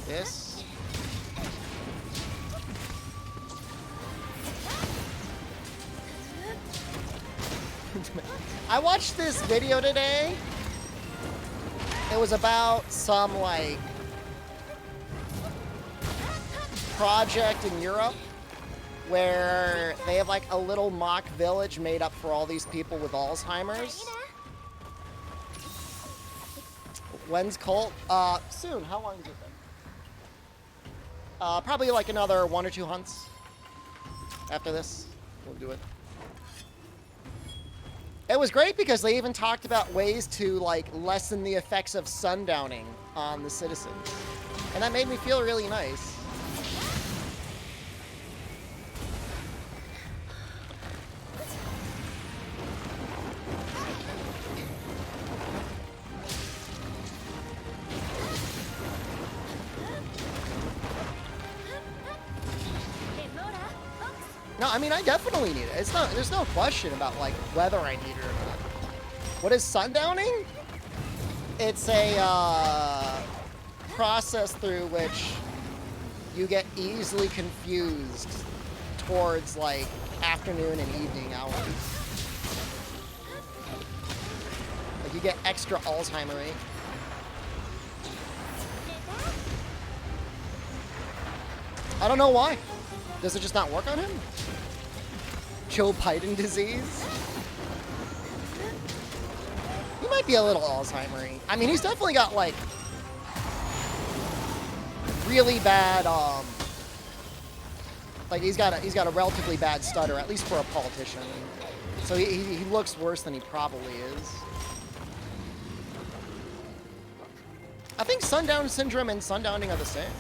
This. I watched this video today. It was about some, like, project in Europe where they have, like, a little mock village made up for all these people with Alzheimer's. When's Colt? Soon. How long has it been? Probably like another 1 or 2 hunts after this. We'll do it. It was great because they even talked about ways to, like, lessen the effects of sundowning on the citizens. And that made me feel really nice. No, I mean, I definitely need it. There's no question about, like, whether I need it or not. What is sundowning? It's a process through which you get easily confused towards, like, afternoon and evening hours. Like, you get extra Alzheimer-y. I don't know why. Does it just not work on him? Joe Biden disease? He might be a little Alzheimer-y. I mean, he's definitely got, like, really bad, like, he's got a relatively bad stutter, at least for a politician. So he looks worse than he probably is. I think sundown syndrome and sundowning are the same.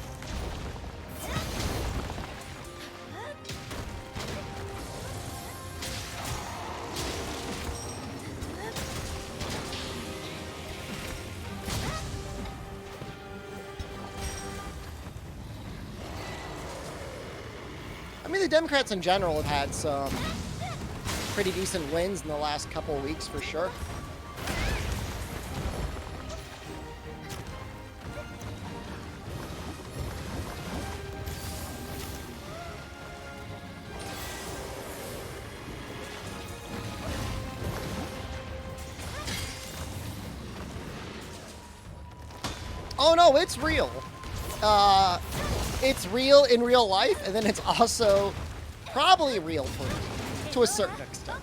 I mean, the Democrats in general have had some pretty decent wins in the last couple of weeks, for sure. Oh no, it's real. It's real in real life, and then it's also probably real for me, to a certain extent.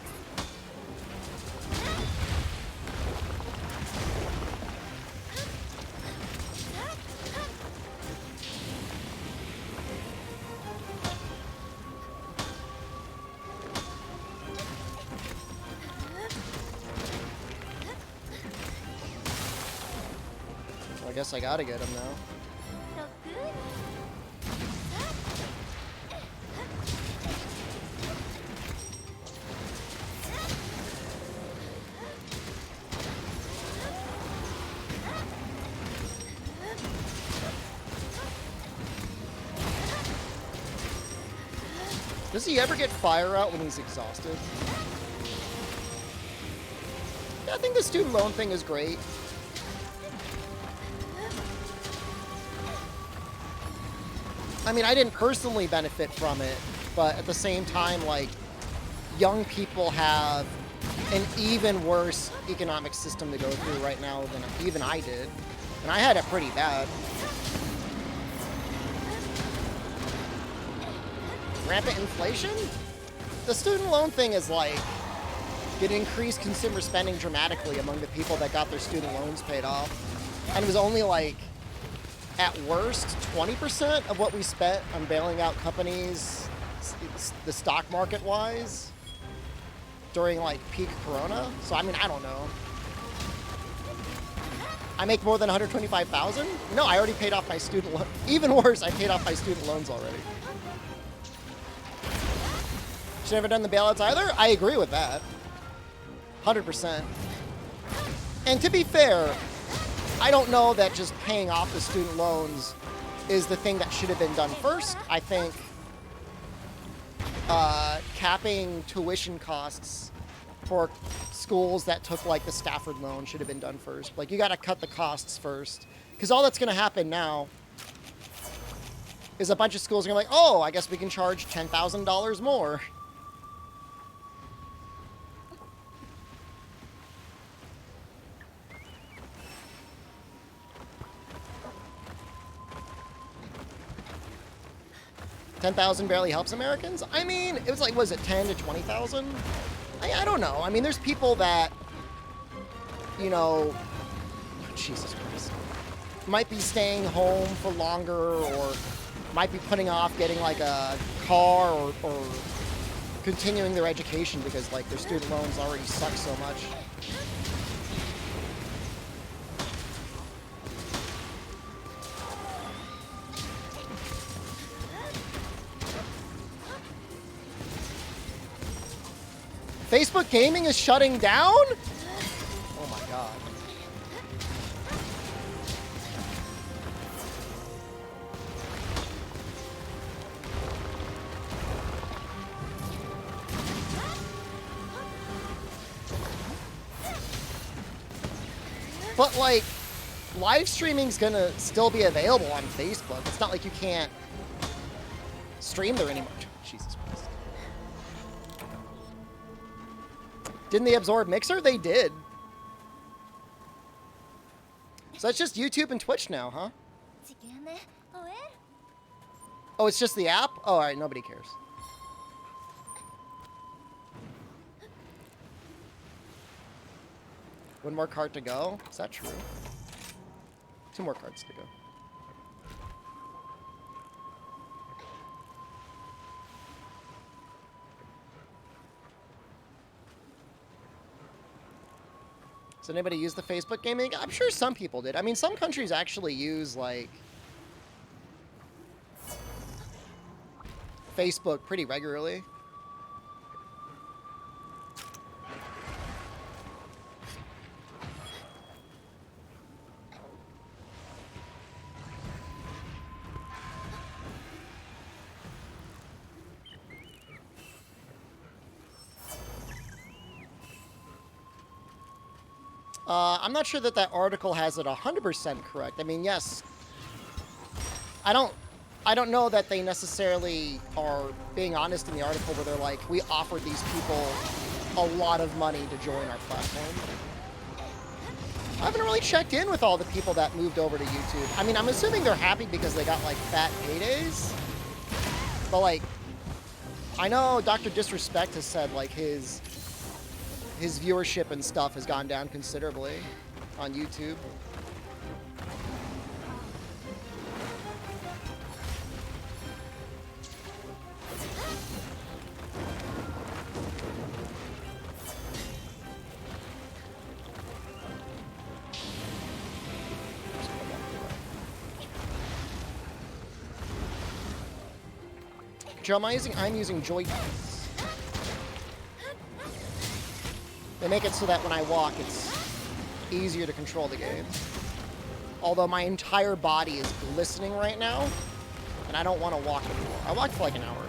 Well, I guess I gotta get him now. Does he ever get fire out when he's exhausted? Yeah, I think the student loan thing is great. I mean, I didn't personally benefit from it, but at the same time, like, young people have an even worse economic system to go through right now than even I did. And I had it pretty bad. Rampant inflation? The student loan thing is like, it increased consumer spending dramatically among the people that got their student loans paid off. And it was only like, at worst, 20% of what we spent on bailing out companies, the stock market wise, during like peak Corona. So I mean, I don't know. I make more than 125,000? No, I already paid off my student loan. Even worse, I paid off my student loans already. Should never done the bailouts either? I agree with that. 100%. And to be fair, I don't know that just paying off the student loans is the thing that should have been done first. I think capping tuition costs for schools that took like the Stafford loan should have been done first. Like, you got to cut the costs first, because all that's going to happen now is a bunch of schools are going to be like, oh, I guess we can charge $10,000 more. $10,000 barely helps Americans. I mean, it was like, was it 10 to 20,000? I don't know. I mean, there's people that, you know, Jesus Christ, might be staying home for longer, or might be putting off getting like a car, or continuing their education because like their student loans already suck so much. Facebook gaming is shutting down? Oh my god. But like, live streaming's gonna still be available on Facebook. It's not like you can't stream there anymore. Jesus Christ. Didn't they absorb Mixer? They did. So that's just YouTube and Twitch now, huh? Oh, it's just the app? Oh, alright, nobody cares. One more card to go? Is that true? 2 more cards to go. Does anybody use the Facebook gaming? I'm sure some people did. I mean, some countries actually use, like, Facebook pretty regularly. I'm not sure that that article has it 100% correct. I mean, yes, I don't know that they necessarily are being honest in the article where they're like, we offered these people a lot of money to join our platform. I haven't really checked in with all the people that moved over to YouTube. I mean, I'm assuming they're happy because they got like fat paydays. But like, I know Dr. Disrespect has said like his viewership and stuff has gone down considerably on YouTube. Joe, I'm using Joy-Cons. They make it so that when I walk, it's easier to control the game. Although my entire body is glistening right now, and I don't want to walk anymore. I walked for like an hour.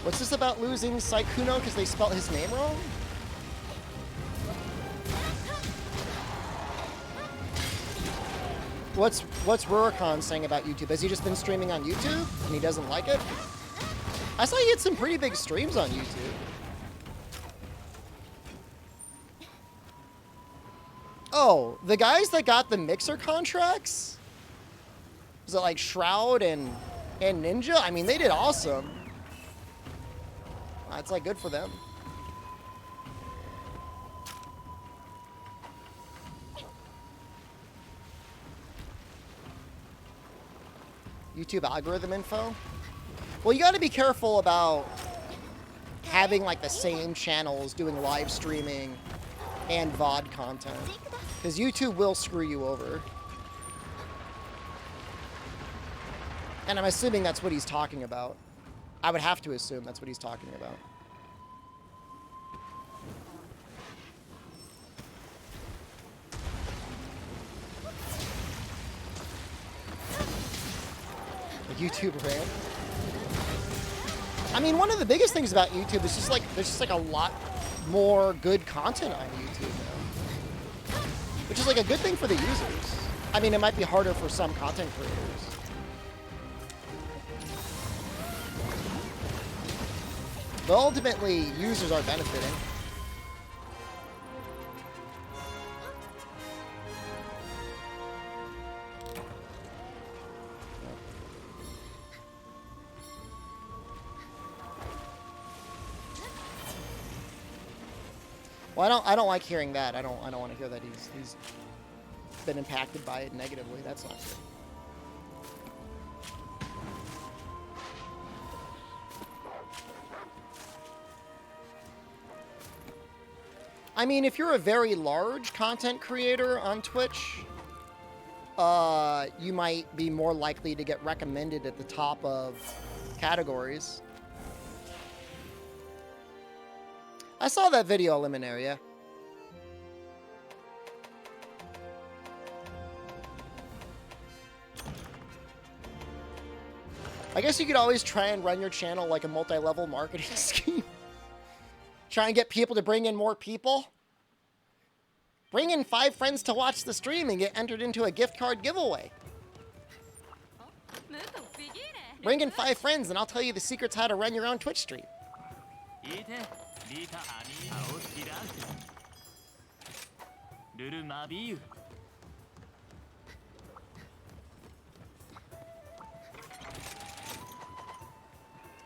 What's this about losing Saikuno because they spelled his name wrong? What's Rurikon saying about YouTube? Has he just been streaming on YouTube and he doesn't like it? I saw he had some pretty big streams on YouTube. Oh, the guys that got the Mixer contracts? Was it like Shroud and Ninja? I mean, they did awesome. It's like good for them. YouTube algorithm info. Well, you got to be careful about having like the same channels doing live streaming and VOD content, because YouTube will screw you over. And I'm assuming that's what he's talking about. I would have to assume that's what he's talking about. YouTube rant. I mean, one of the biggest things about YouTube is just like there's just like a lot more good content on YouTube now, which is like a good thing for the users. I mean, it might be harder for some content creators. But ultimately, users are benefiting. Well, I don't like hearing that. I don't want to hear that he's been impacted by it negatively. That's not good. I mean, if you're a very large content creator on Twitch, you might be more likely to get recommended at the top of categories. I saw that video, Eliminaria. I guess you could always try and run your channel like a multi-level marketing scheme. Try and get people to bring in more people. Bring in 5 friends to watch the stream and get entered into a gift card giveaway. Bring in 5 friends and I'll tell you the secrets how to run your own Twitch stream.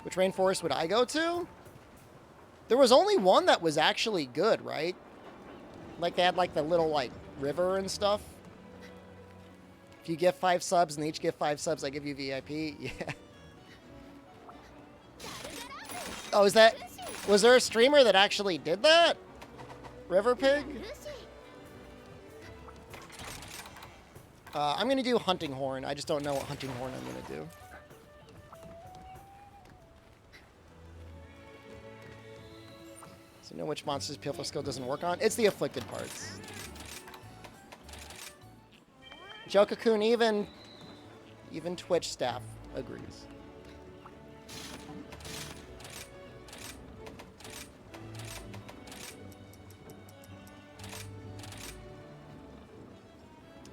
Which rainforest would I go to? There was only one that was actually good, right? Like they had like the little like river and stuff. If you give 5 subs and they each give 5 subs, I give you VIP. Yeah. Oh, was there a streamer that actually did that? River Pig? I'm gonna do Hunting Horn. I just don't know what Hunting Horn I'm gonna do. So know which monster's Pilfer skill doesn't work on? It's the afflicted parts. Jokakun, even Twitch staff agrees.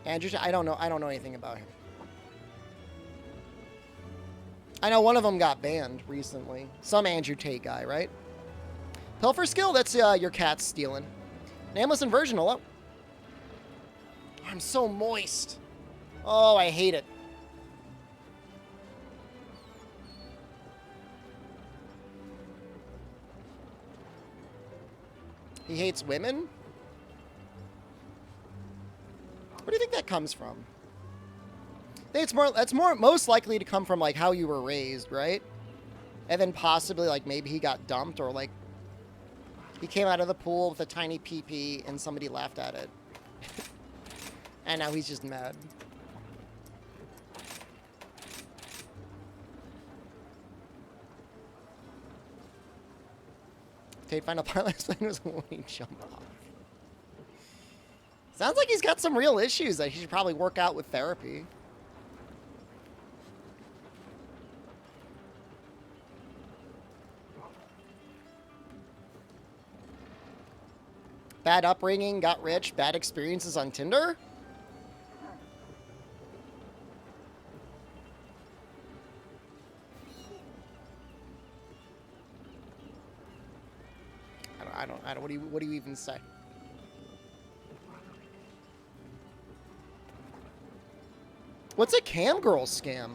Andrew, I don't know anything about him. I know one of them got banned recently. Some Andrew Tate guy, right? Pilfer skill, that's your cat stealing. Nameless inversion, hello. I'm so moist. Oh, I hate it. He hates women? Where do you think that comes from? I think that's most likely to come from like how you were raised, right? And then possibly like maybe he got dumped or like he came out of the pool with a tiny pee-pee and somebody laughed at it. And now he's just mad. Tate final pilot plane was when he jumped off. Sounds like he's got some real issues that he should probably work out with therapy. Bad upbringing, got rich, bad experiences on Tinder? I don't, what do you even say? What's a cam girl scam?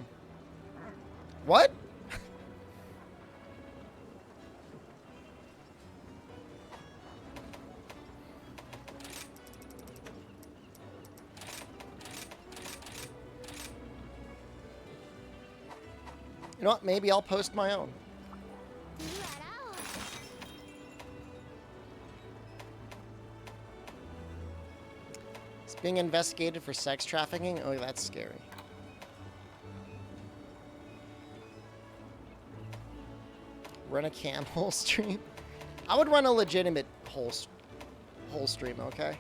What? You know what? Maybe I'll post my own. It's being investigated for sex trafficking? Oh, that's scary. Run a cam hole stream? I would run a legitimate hole stream, okay?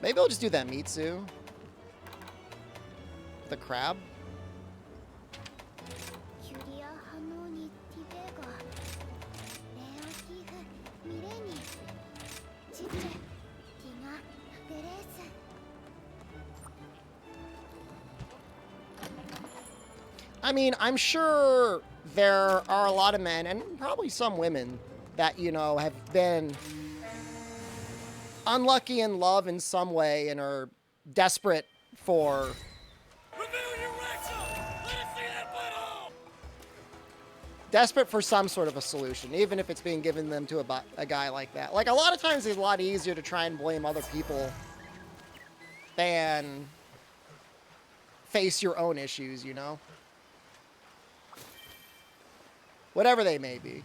Maybe I'll just do that Mitsu. The crab. I mean, I'm sure there are a lot of men, and probably some women, that, you know, have been unlucky in love in some way and are desperate for... desperate for some sort of a solution, even if it's being given them to a guy like that. Like, a lot of times it's a lot easier to try and blame other people than face your own issues, you know? Whatever they may be.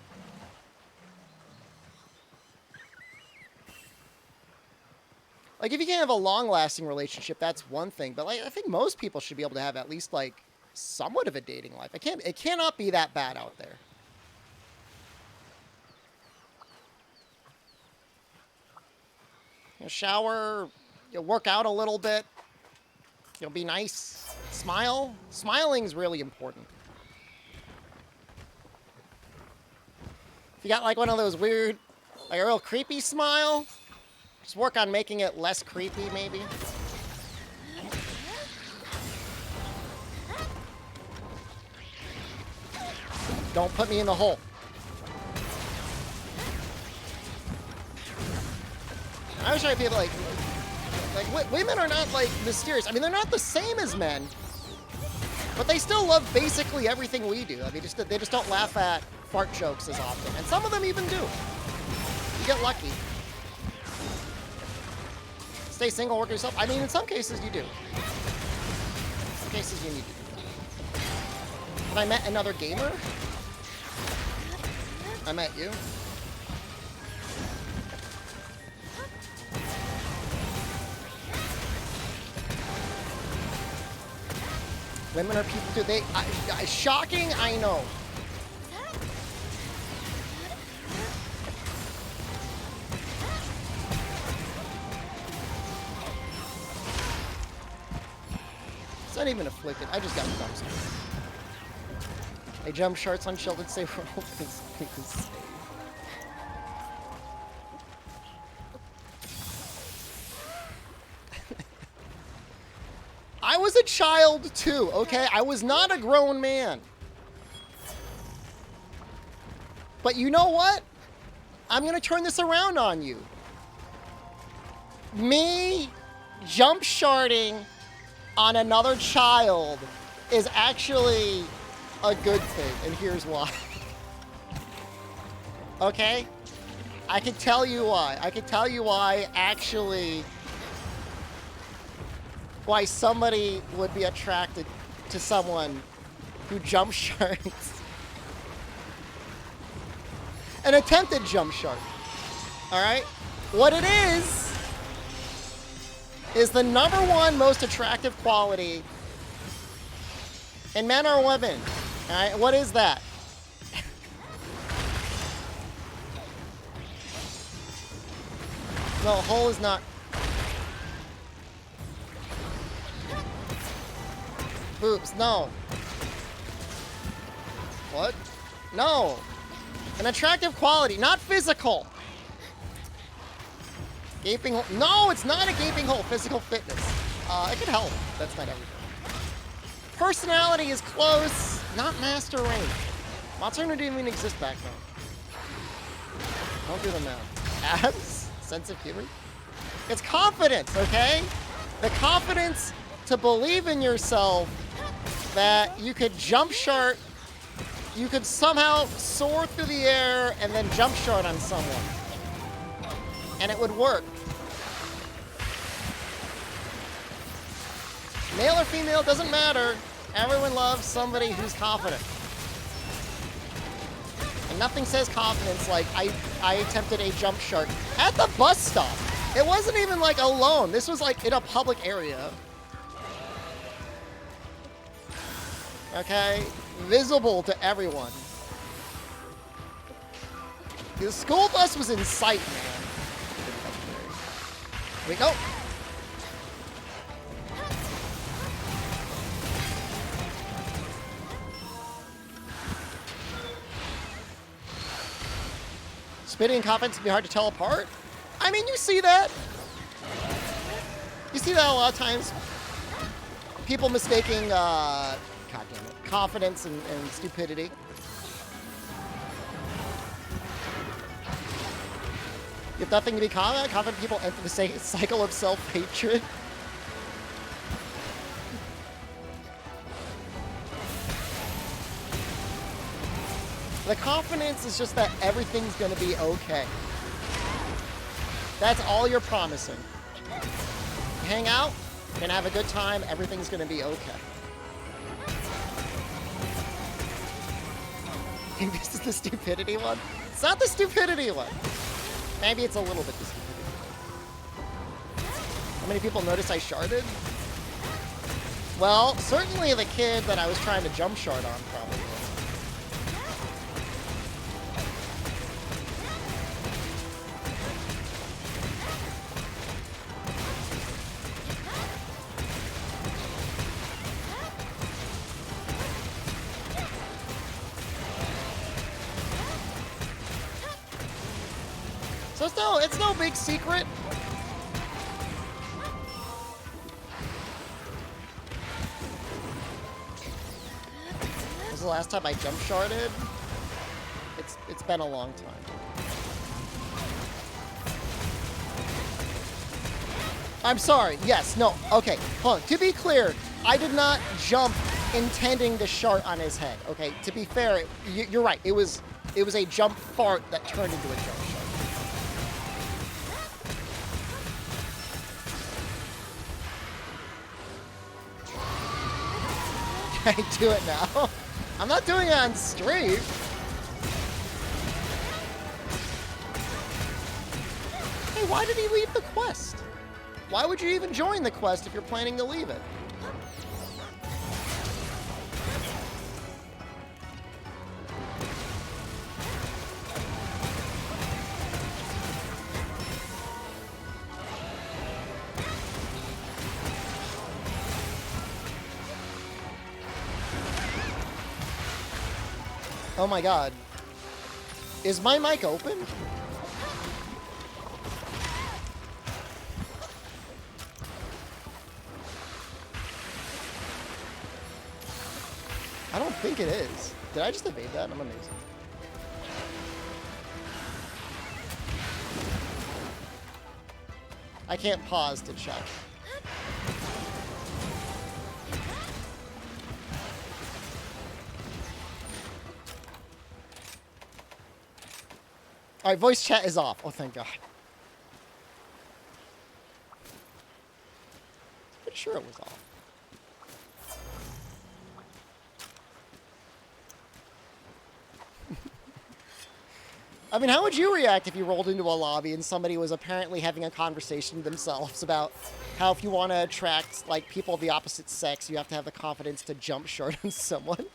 Like, if you can't have a long-lasting relationship, that's one thing. But, like, I think most people should be able to have at least, like, somewhat of a dating life. It cannot be that bad out there. You know, shower, you know, work out a little bit. You know, be nice. Smile. Smiling is really important. If you got, like, one of those weird, like, a real creepy smile, just work on making it less creepy, maybe. Don't put me in the hole. I wish I'd be like women are not, like, mysterious. I mean, they're not the same as men, but they still love basically everything we do. I mean, they just don't laugh at fart jokes as often, and some of them even do. You get lucky. Stay single, work yourself. I mean, in some cases you do. In some cases you need to. Have I met another gamer? I met you. Women are people too. Shocking, I know. It's not even afflicted. I just got dumpster. I jump sharks on Sheldon say roll. I was a child too, okay? I was not a grown man. But you know what? I'm gonna turn this around on you. Me jump sharting on another child is actually a good thing, and here's why. Okay? I can tell you why. I can tell you why, actually, why somebody would be attracted to someone who jump sharks. An attempted jump shark. Alright? What it is the number one most attractive quality in men or women. Alright? What is that? No, hole is not. Boobs, no. What? No. An attractive quality, not physical. Gaping hole. No, it's not a gaping hole. Physical fitness. It could help. That's not everything. Personality is close, not master rank. Monster didn't even exist back then. Don't do them now. Abs? Sense of humor? It's confidence, okay? The confidence to believe in yourself that you could jump shark, you could somehow soar through the air and then jump shark on someone. And it would work. Male or female, doesn't matter. Everyone loves somebody who's confident. And nothing says confidence like I attempted a jump shot at the bus stop. It wasn't even like alone. This was like in a public area. Okay? Visible to everyone. The school bus was in sight, man. Here we go. Spitting and confidence can be hard to tell apart. I mean, you see that. You see that a lot of times. People mistaking, God damn it, confidence and stupidity. You have nothing to be confident. Confident people enter the cycle of self-hatred. The confidence is just that everything's going to be okay. That's all you're promising. Hang out, you're going to have a good time, everything's going to be okay. Think this is the stupidity one? It's not the stupidity one. Maybe it's a little bit the stupidity one. How many people noticed I sharded? Well, certainly the kid that I was trying to jump shard on probably. So it's no big secret. This was the last time I jump sharded. It's been a long time. I'm sorry. Yes. No. Okay. Hold on. To be clear, I did not jump intending to shart on his head. Okay. To be fair, you're right. It was a jump fart that turned into a jump shart. I do it now. I'm not doing it on stream. Hey, why did he leave the quest? Why would you even join the quest if you're planning to leave it? Oh my god. Is my mic open? I don't think it is. Did I just evade that? I'm amazing. I can't pause to check. All right, voice chat is off. Oh, thank God. Pretty sure it was off. I mean, how would you react if you rolled into a lobby and somebody was apparently having a conversation themselves about how if you want to attract, like, people of the opposite sex, you have to have the confidence to jump short on someone?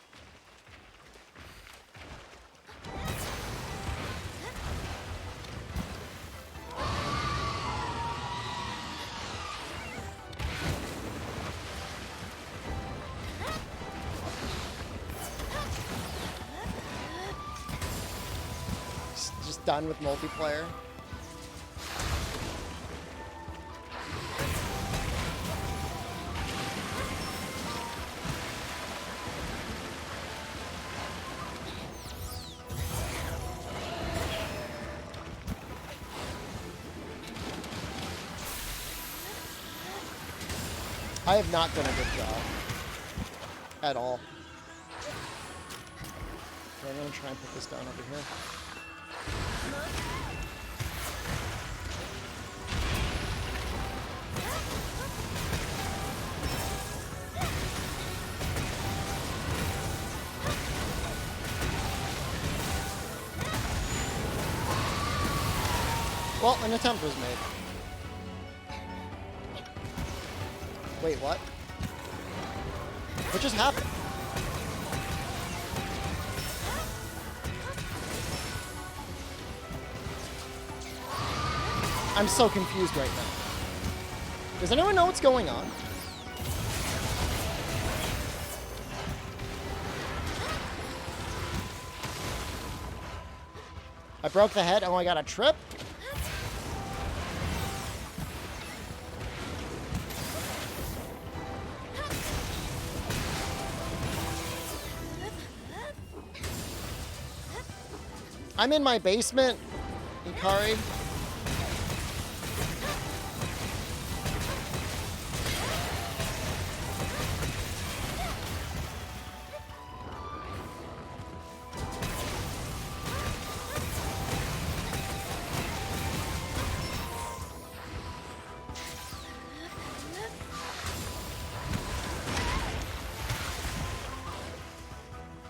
Done with multiplayer. I have not done a good job at all. Okay, I'm gonna try and put this down over here. Well, an attempt was made. Wait, what? What just happened? I'm so confused right now. Does anyone know what's going on? I broke the head. Oh, I got a trip. I'm in my basement, Ikari.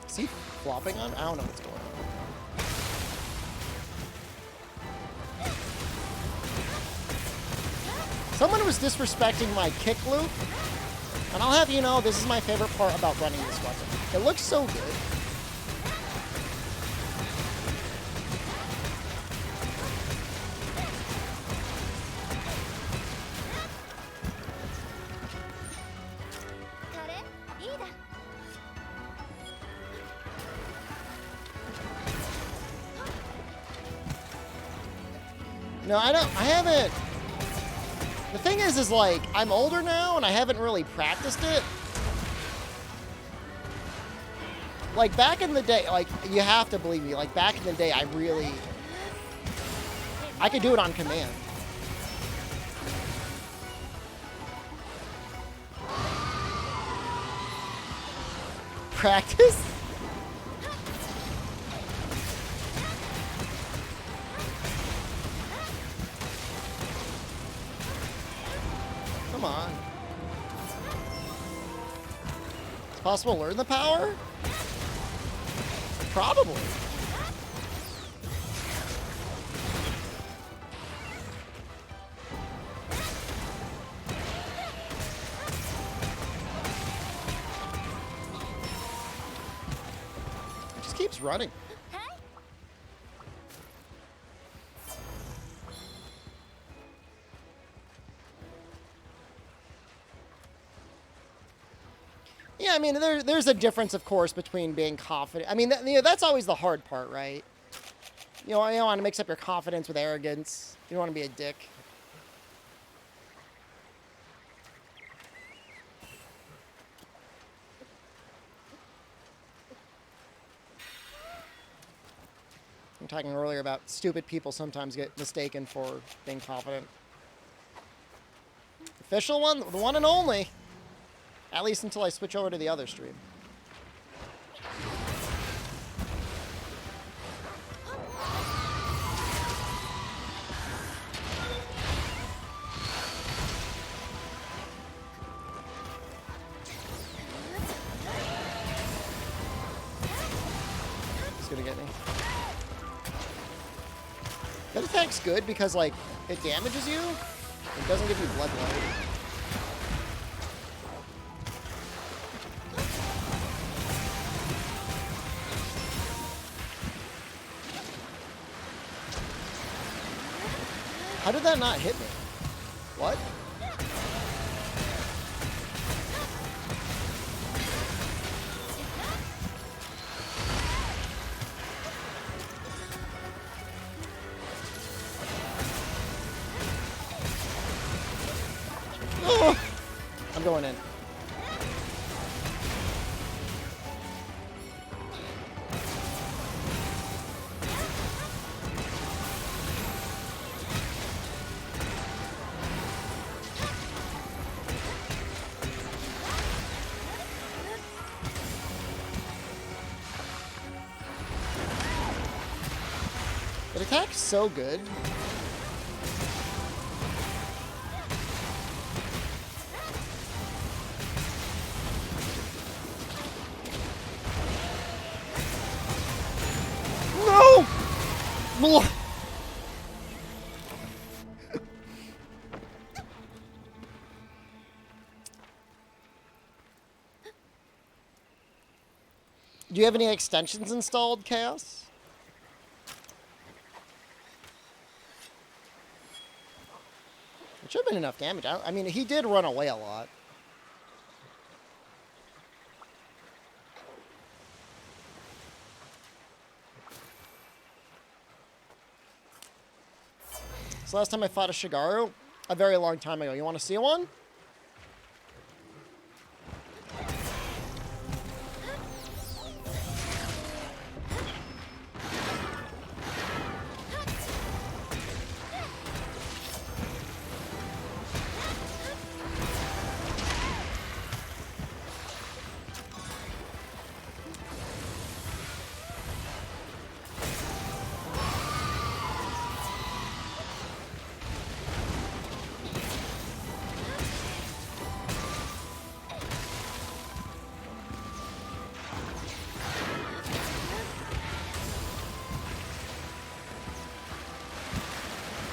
Is he flopping on? I don't know what's going on. Someone was disrespecting my kick loop, and I'll have you know, this is my favorite part about running this weapon. It looks so good. No, I haven't. The thing is like, I'm older now and I haven't really practiced it. Like, back in the day, like, you have to believe me, like, back in the day, I could do it on command. Practice? Come on. It's possible to learn the power? Probably. It just keeps running. Yeah, I mean, there's a difference, of course, between being confident. I mean, you know, that's always the hard part, right? You don't want to mix up your confidence with arrogance. You don't want to be a dick. I'm talking earlier about stupid people sometimes get mistaken for being confident. Official one, the one and only. At least until I switch over to the other stream. It's gonna get me. That attack's good because, like, it damages you. It doesn't give you blood load. How did that not hit me? What? Oh! I'm going in. It attacks so good. No! Do you have any extensions installed, Chaos? It should have been enough damage. I mean, he did run away a lot. So last time I fought a Shigaru, a very long time ago. You want to see one?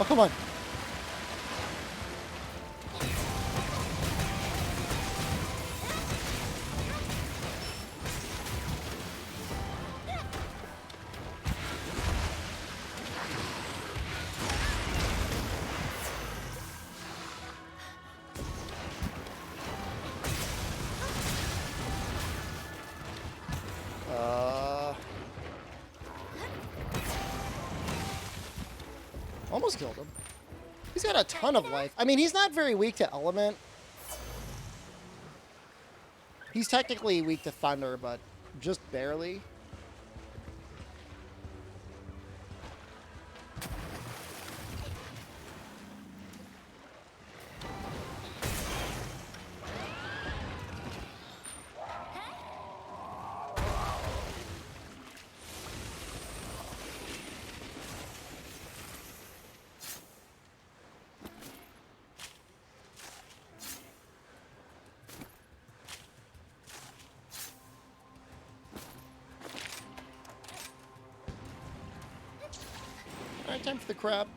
Oh, come on. Almost killed him. He's got a ton of life. I mean, he's not very weak to element. He's technically weak to thunder, but just barely. Alright, time for the crab.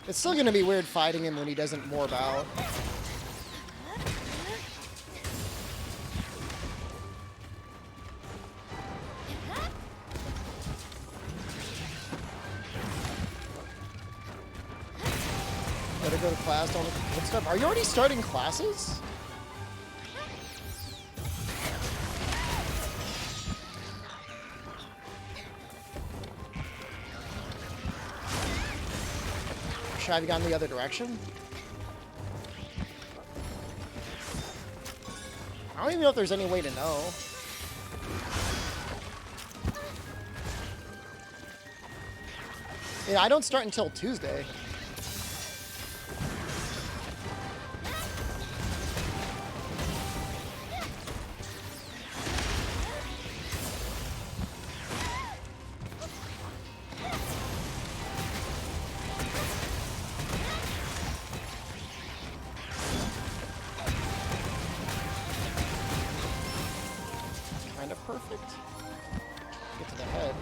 It's still going to be weird fighting him when he doesn't morb out. Better go to class. Don't what's up? Are you already starting classes? Have you gone the other direction? I don't even know if there's any way to know. Yeah, I don't start until Tuesday. Perfect. Get to the head.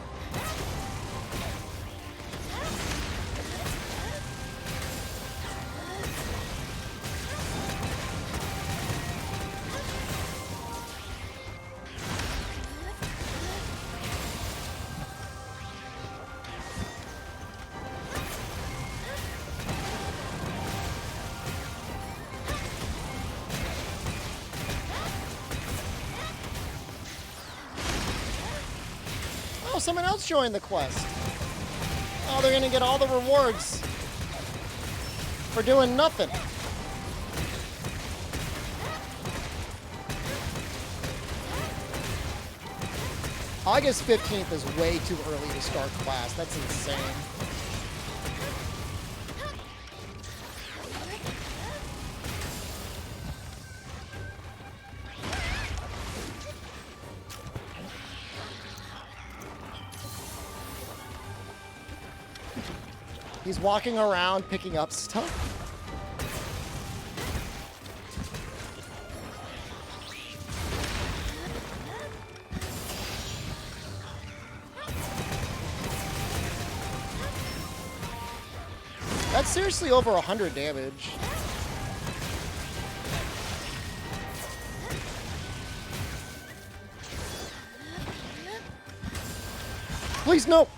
Oh, someone else joined the quest. Oh, they're gonna get all the rewards for doing nothing. August 15th is way too early to start class. That's insane. He's walking around picking up stuff. That's seriously over 100 damage. Please, no!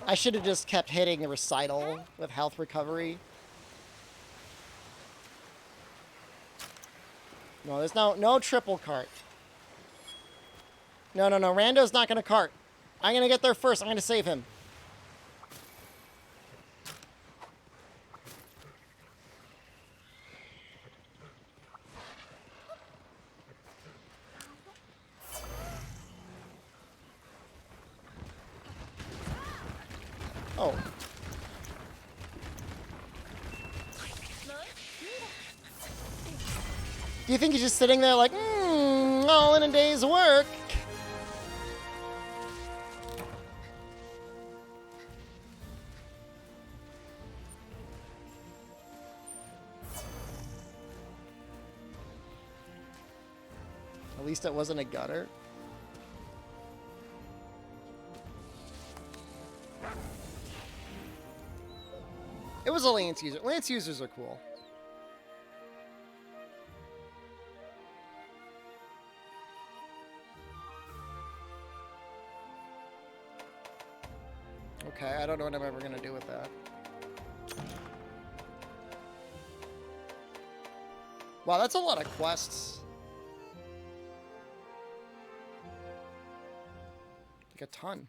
I should have just kept hitting a recital with health recovery. No, there's no triple cart. No. Rando's not gonna cart. I'm gonna get there first. I'm gonna save him. Oh. Do you think he's just sitting there like, all in a day's work? At least it wasn't a gutter. It was a Lance user. Lance users are cool. Okay, I don't know what I'm ever gonna do with that. Wow, that's a lot of quests. Like a ton.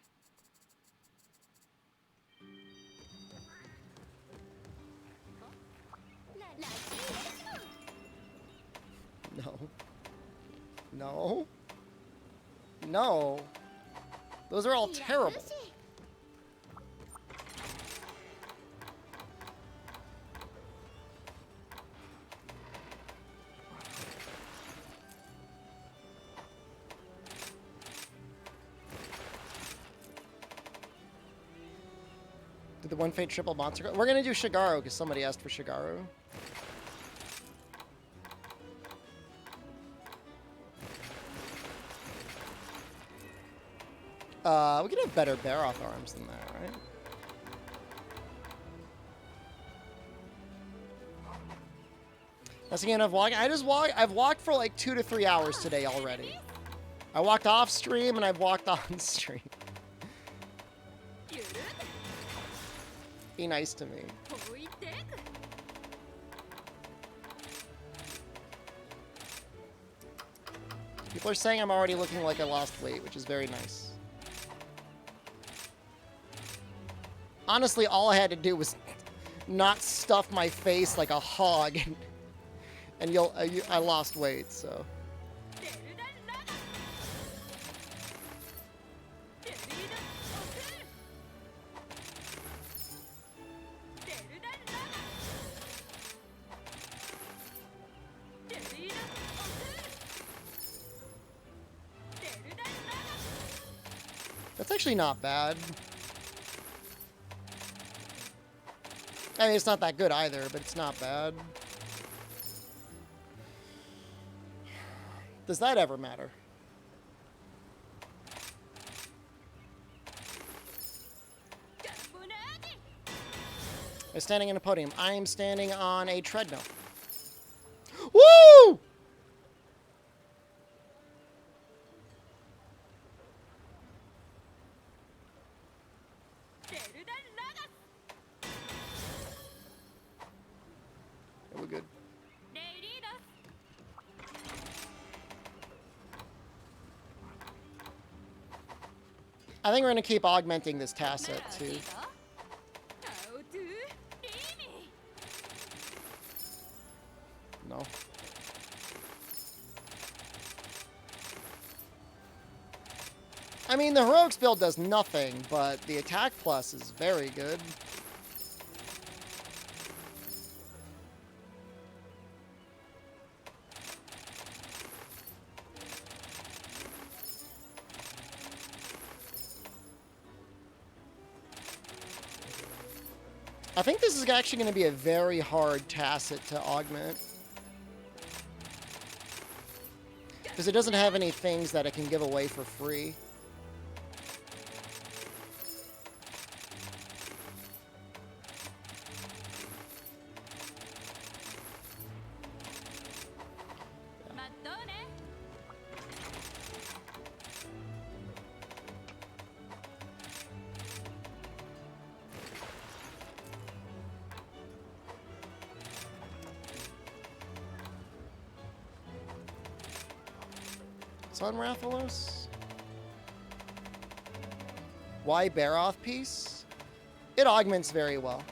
No. No. No. Those are all terrible. Did the one fate triple monster go? We're gonna do Shigaru because somebody asked for Shigaru. We could have better Baroth arms than that, right? That's again, I've walked for like 2 to 3 hours today already. I walked off stream and I've walked on stream. Be nice to me. People are saying I'm already looking like I lost weight, which is very nice. Honestly, all I had to do was not stuff my face like a hog, and I lost weight, so. That's actually not bad. I mean, it's not that good either, but it's not bad. Does that ever matter? I'm standing in a podium. I am standing on a treadmill. Woo! We're good. I think we're gonna keep augmenting this Tacit too. No. I mean, the Heroics build does nothing, but the attack plus is very good. I think this is actually going to be a very hard tacit to augment. Because it doesn't have any things that it can give away for free. Sun Rathalos? Why Baroth piece? It augments very well.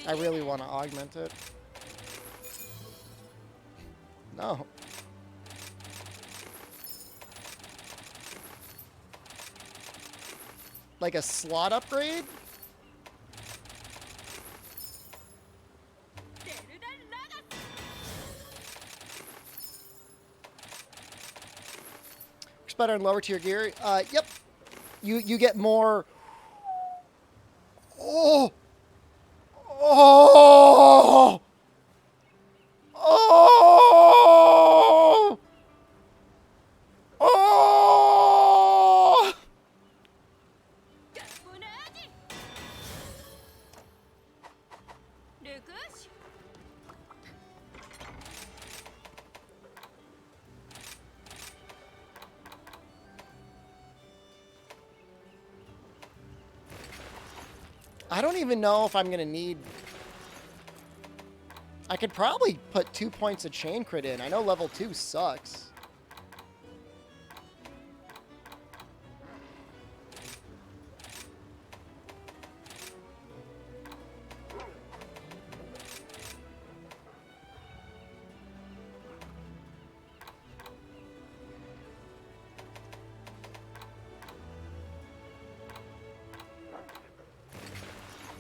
I really want to augment it. No. Like a slot upgrade? Works better in lower tier gear. Yep. You get more. Oh. Oh. Oh. Oh. I don't even know if I'm going to need... I could probably put 2 points of chain crit in. I know level 2 sucks.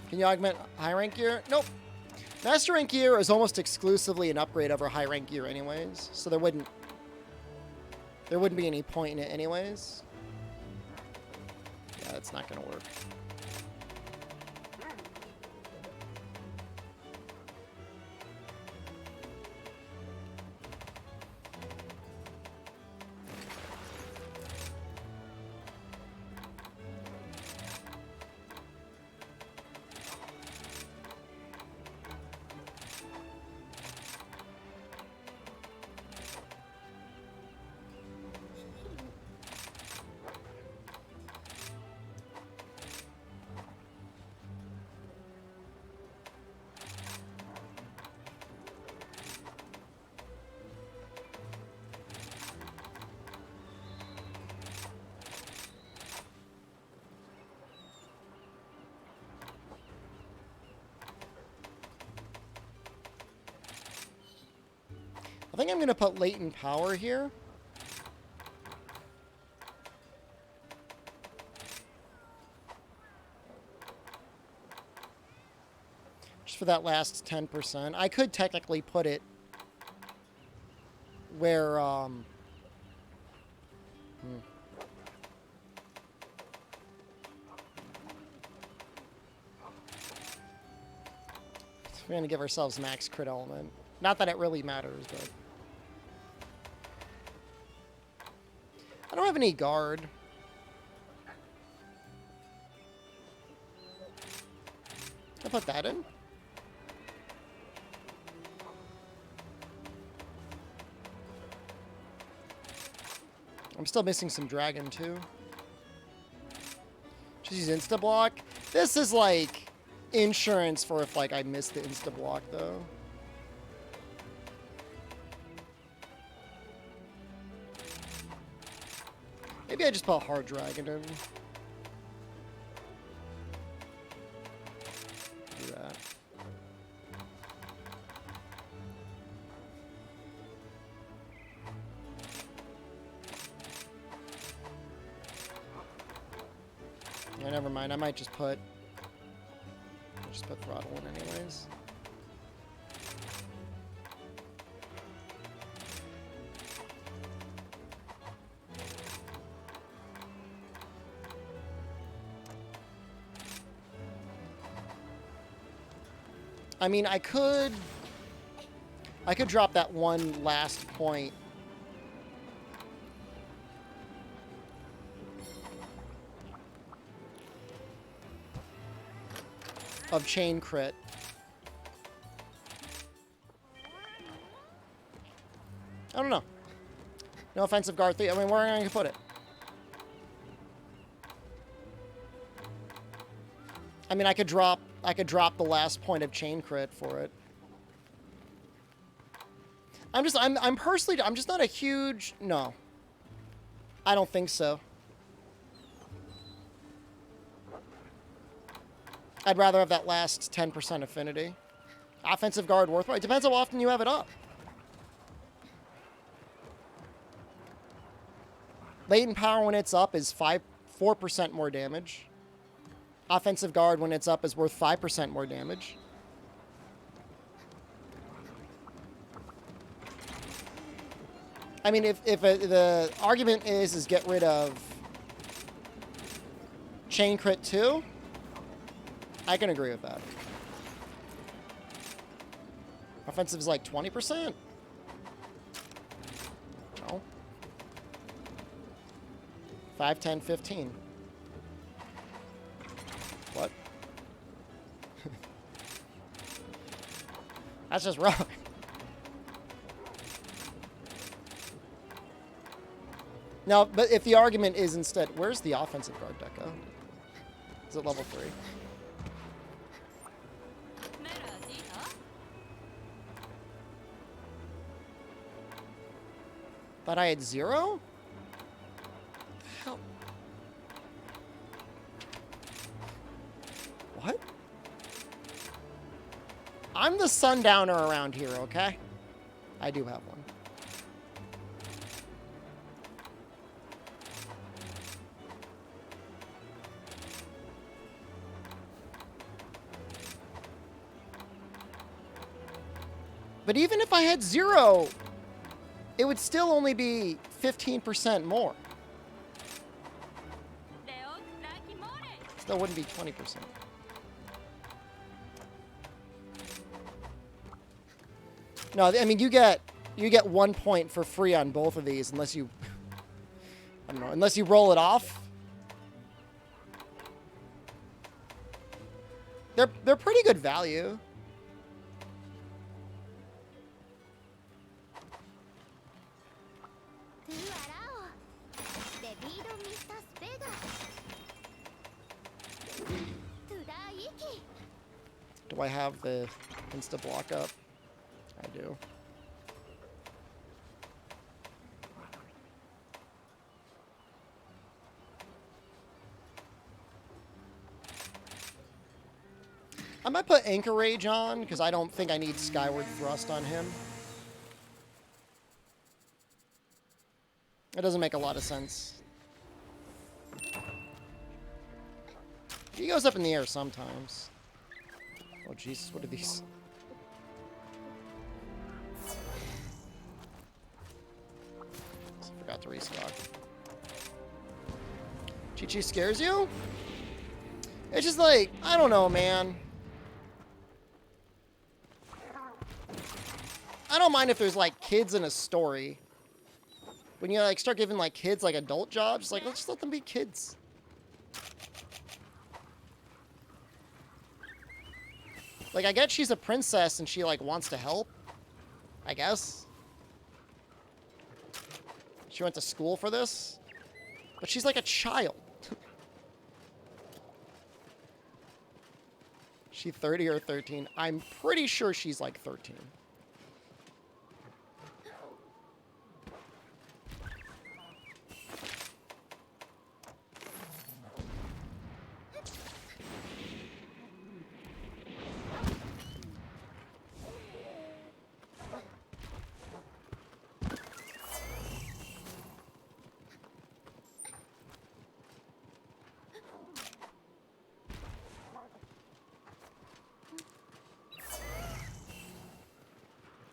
Can you augment high rank gear? Nope. Master rank gear is almost exclusively an upgrade over high rank gear anyways, so there wouldn't be any point in it anyways. Yeah, it's not gonna work. I think I'm going to put latent power here. Just for that last 10%. I could technically put it where... I'm going to give ourselves max crit element. Not that it really matters, but... I don't have any guard. I'll put that in. I'm still missing some dragon, too. Just use insta-block. This is, like, insurance for if, like, I miss the insta-block, though. Maybe I just put hard dragon in. Do that. Yeah, never mind. I might just put just put throttle in anyways. I mean, I could drop that one last point. Of chain crit. I don't know. No offensive guard 3. I mean, where am I going to put it? I mean, I could drop the last point of chain crit for it. I'm just not a huge, no. I don't think so. I'd rather have that last 10% affinity. Offensive guard worthwhile. It depends how often you have it up. Latent power when it's up is 4% more damage. Offensive guard when it's up is worth 5% more damage. I mean, if the argument is get rid of chain crit 2, I can agree with that. Offensive is like 20%. No. 5, 10, 15. What? That's just wrong. No, but if the argument is instead, where's the offensive guard deco? Is it level 3? Thought I had 0? The hell? What? I'm the sundowner around here, okay? I do have one. But even if I had 0, it would still only be 15% more. Still wouldn't be 20%. No, I mean you get 1 point for free on both of these unless you, I don't know, unless you roll it off. They're pretty good value. Do I have the insta block up? I do. I might put Anchor Rage on because I don't think I need Skyward Thrust on him. It doesn't make a lot of sense. He goes up in the air sometimes. Oh, Jesus, what are these? Forgot to restock. Chi-Chi scares you? It's just like, I don't know, man. I don't mind if there's, like, kids in a story. When you, like, start giving, like, kids, like, adult jobs, like, let's just let them be kids. Like, I get she's a princess and she, like, wants to help. I guess. She went to school for this. But she's like a child. She 30 or 13? I'm pretty sure she's like 13.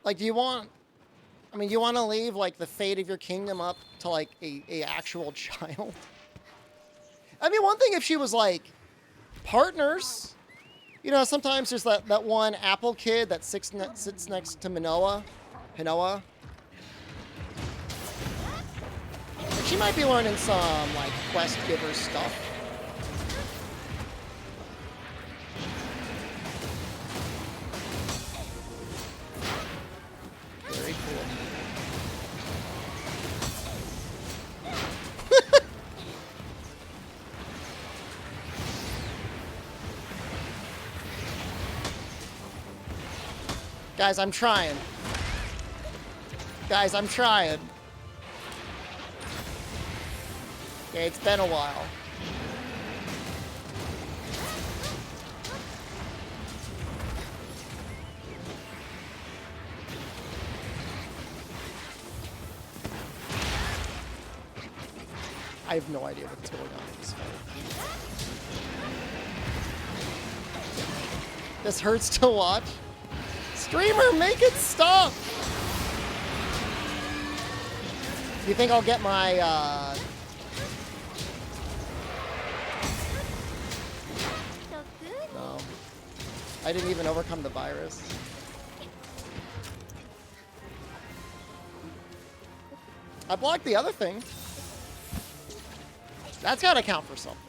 Like, do you want... I mean, you want to leave, like, the fate of your kingdom up to, like, a actual child? I mean, one thing if she was, like, partners. You know, sometimes there's that one apple kid that sits next to Hinoa. And she might be learning some, like, quest giver stuff. Very cool. Guys, I'm trying. Guys, I'm trying. Okay, it's been a while. I have no idea what's going on in this fight. This hurts to watch. Streamer, make it stop! You think I'll get my, No. I didn't even overcome the virus. I blocked the other thing. That's gotta count for something.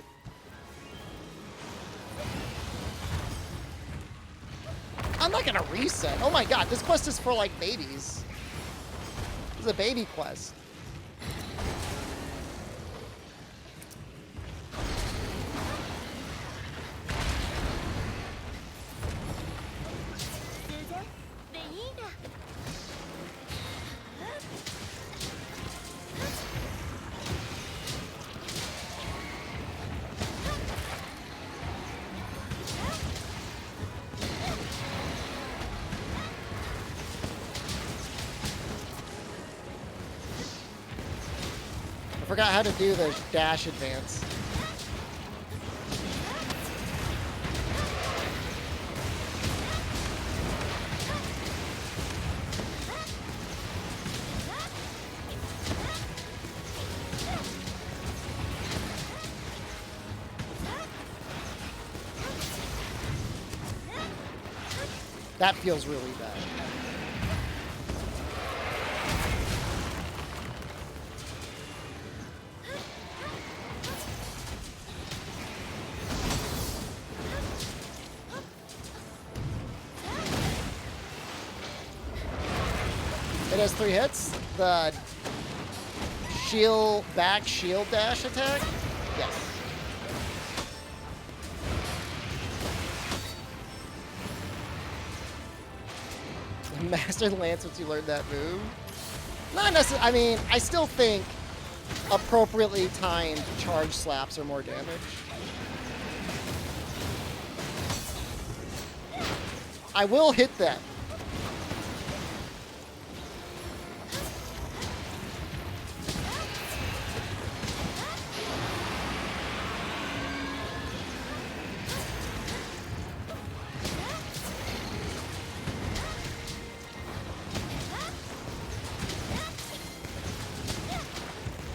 I'm not gonna reset. Oh my god, this quest is for, like, babies. This is a baby quest. I forgot how to do the dash advance. That feels really bad. It has 3 hits. The back shield dash attack? Yes. Master Lance once you learned that move. Not necessarily. I mean, I still think appropriately timed charge slaps are more damage. I will hit that.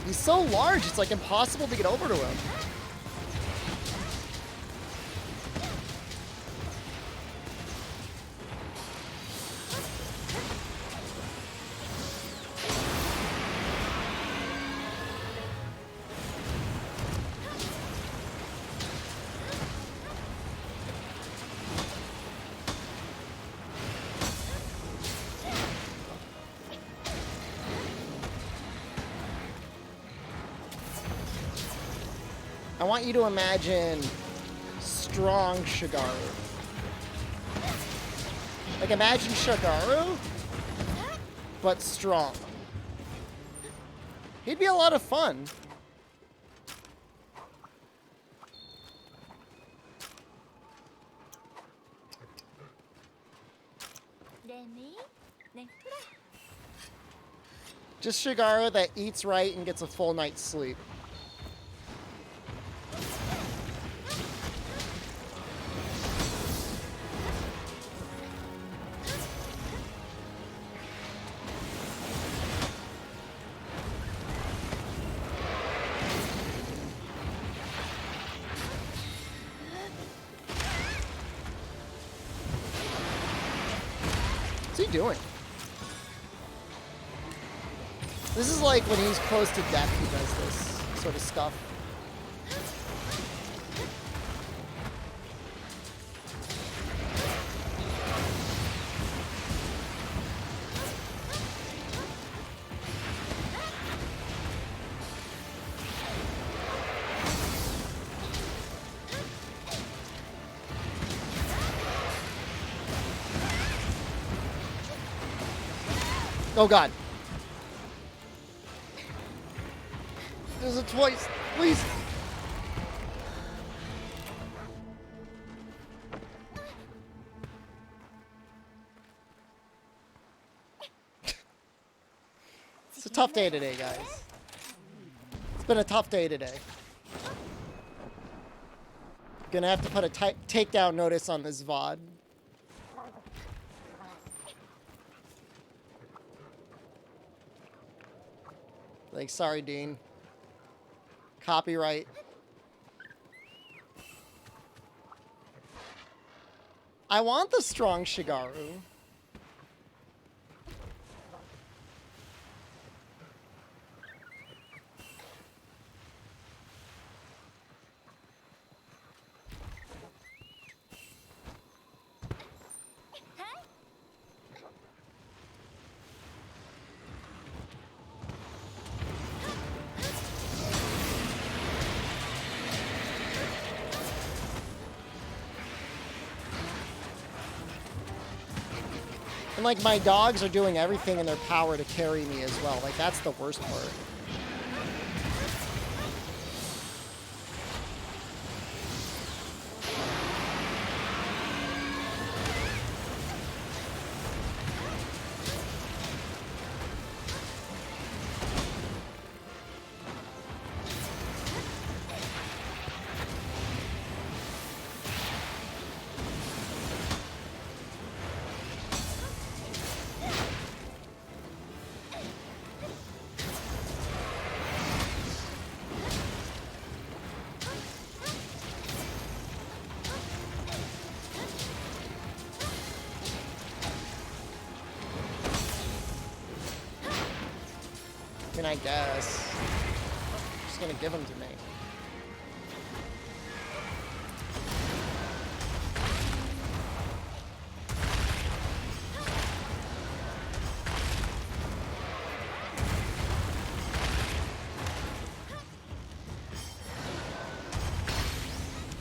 He's so large, it's like impossible to get over to him. I want you to imagine strong Shigaru. Like, imagine Shigaru, but strong. He'd be a lot of fun. Just Shigaru that eats right and gets a full night's sleep. What's he doing? This is like when he's close to death, he does this sort of stuff. Oh god. There's a twice, please. It's a tough day today, guys. It's been a tough day today. Gonna have to put a takedown notice on this VOD. Like, sorry, Dean. Copyright. I want the strong Shigaru. And, like, my dogs are doing everything in their power to carry me as well. Like, that's the worst part. I mean, I guess. I'm just gonna give them to me.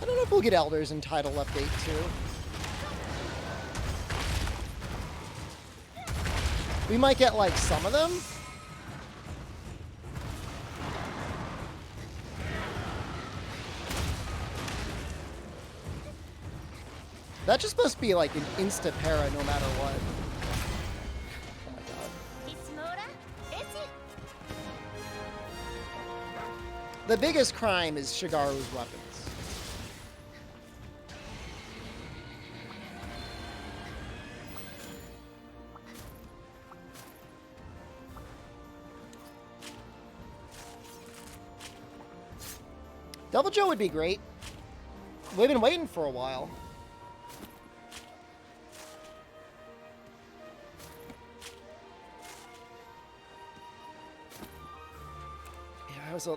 I don't know if we'll get Elders in Title Update 2. We might get, like, some of them. That just must be like an insta-para no matter what. Oh my god. The biggest crime is Shigaru's weapons. Double Joe would be great. We've been waiting for a while.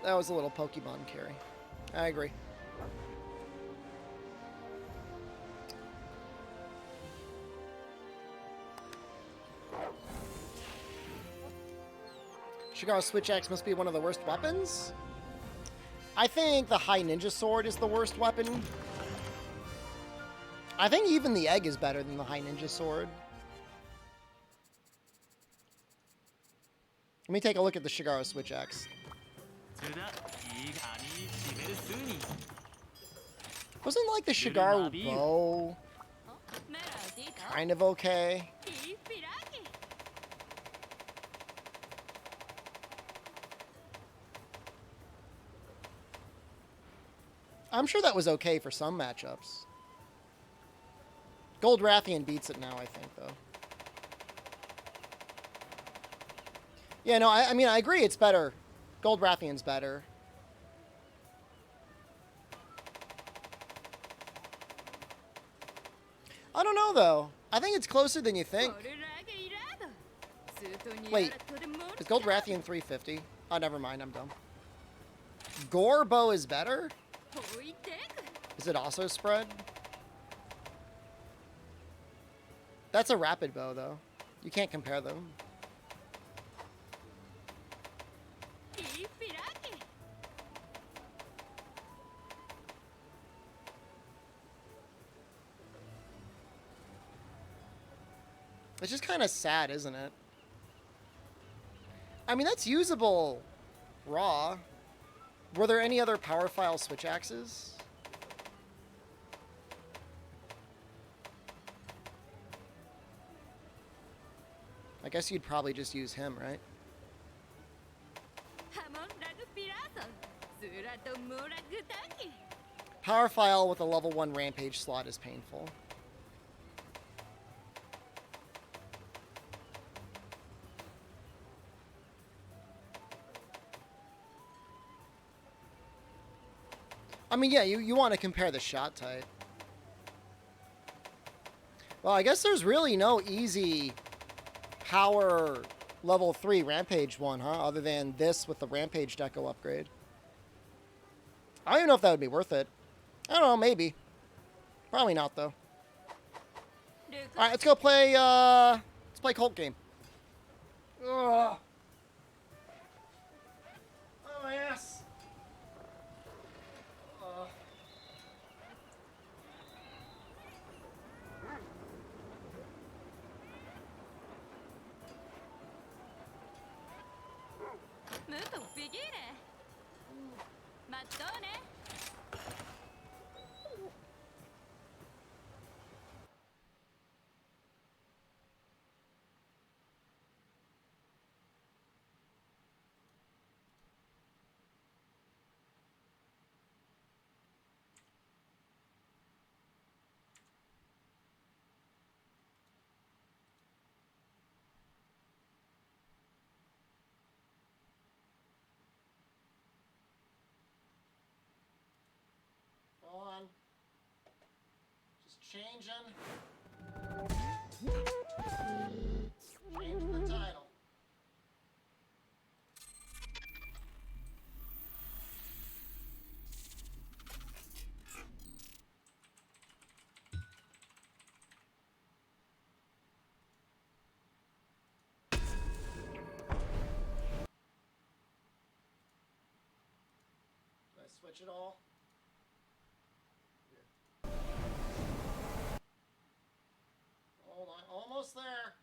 That was a little Pokemon carry. I agree. Shigaru Switch Axe must be one of the worst weapons? I think the High Ninja Sword is the worst weapon. I think even the Egg is better than the High Ninja Sword. Let me take a look at the Shigaru Switch Axe. Wasn't like the Shigaru bow kind of okay? I'm sure that was okay for some matchups. Gold Rathian beats it now, I think, though. Yeah, no, I mean, I agree it's better. Gold Rathian's better. I don't know, though. I think it's closer than you think. Wait, is Gold Rathian 350? Oh, never mind, I'm dumb. Gore bow is better? Is it also spread? That's a rapid bow, though. You can't compare them. It's just kind of sad, isn't it? I mean, that's usable raw. Were there any other power file switch axes? I guess you'd probably just use him, right? Power file with a level 1 rampage slot is painful. I mean, yeah, you want to compare the shot type. Well, I guess there's really no easy power level 3 rampage one, huh? Other than this with the rampage deco upgrade. I don't even know if that would be worth it. I don't know, maybe. Probably not, though. Alright, let's go play, let's play Colt game. Ugh. Oh, my ass. Hold on. Just changing. Changing the title. Did I switch it all? Hold on, almost there.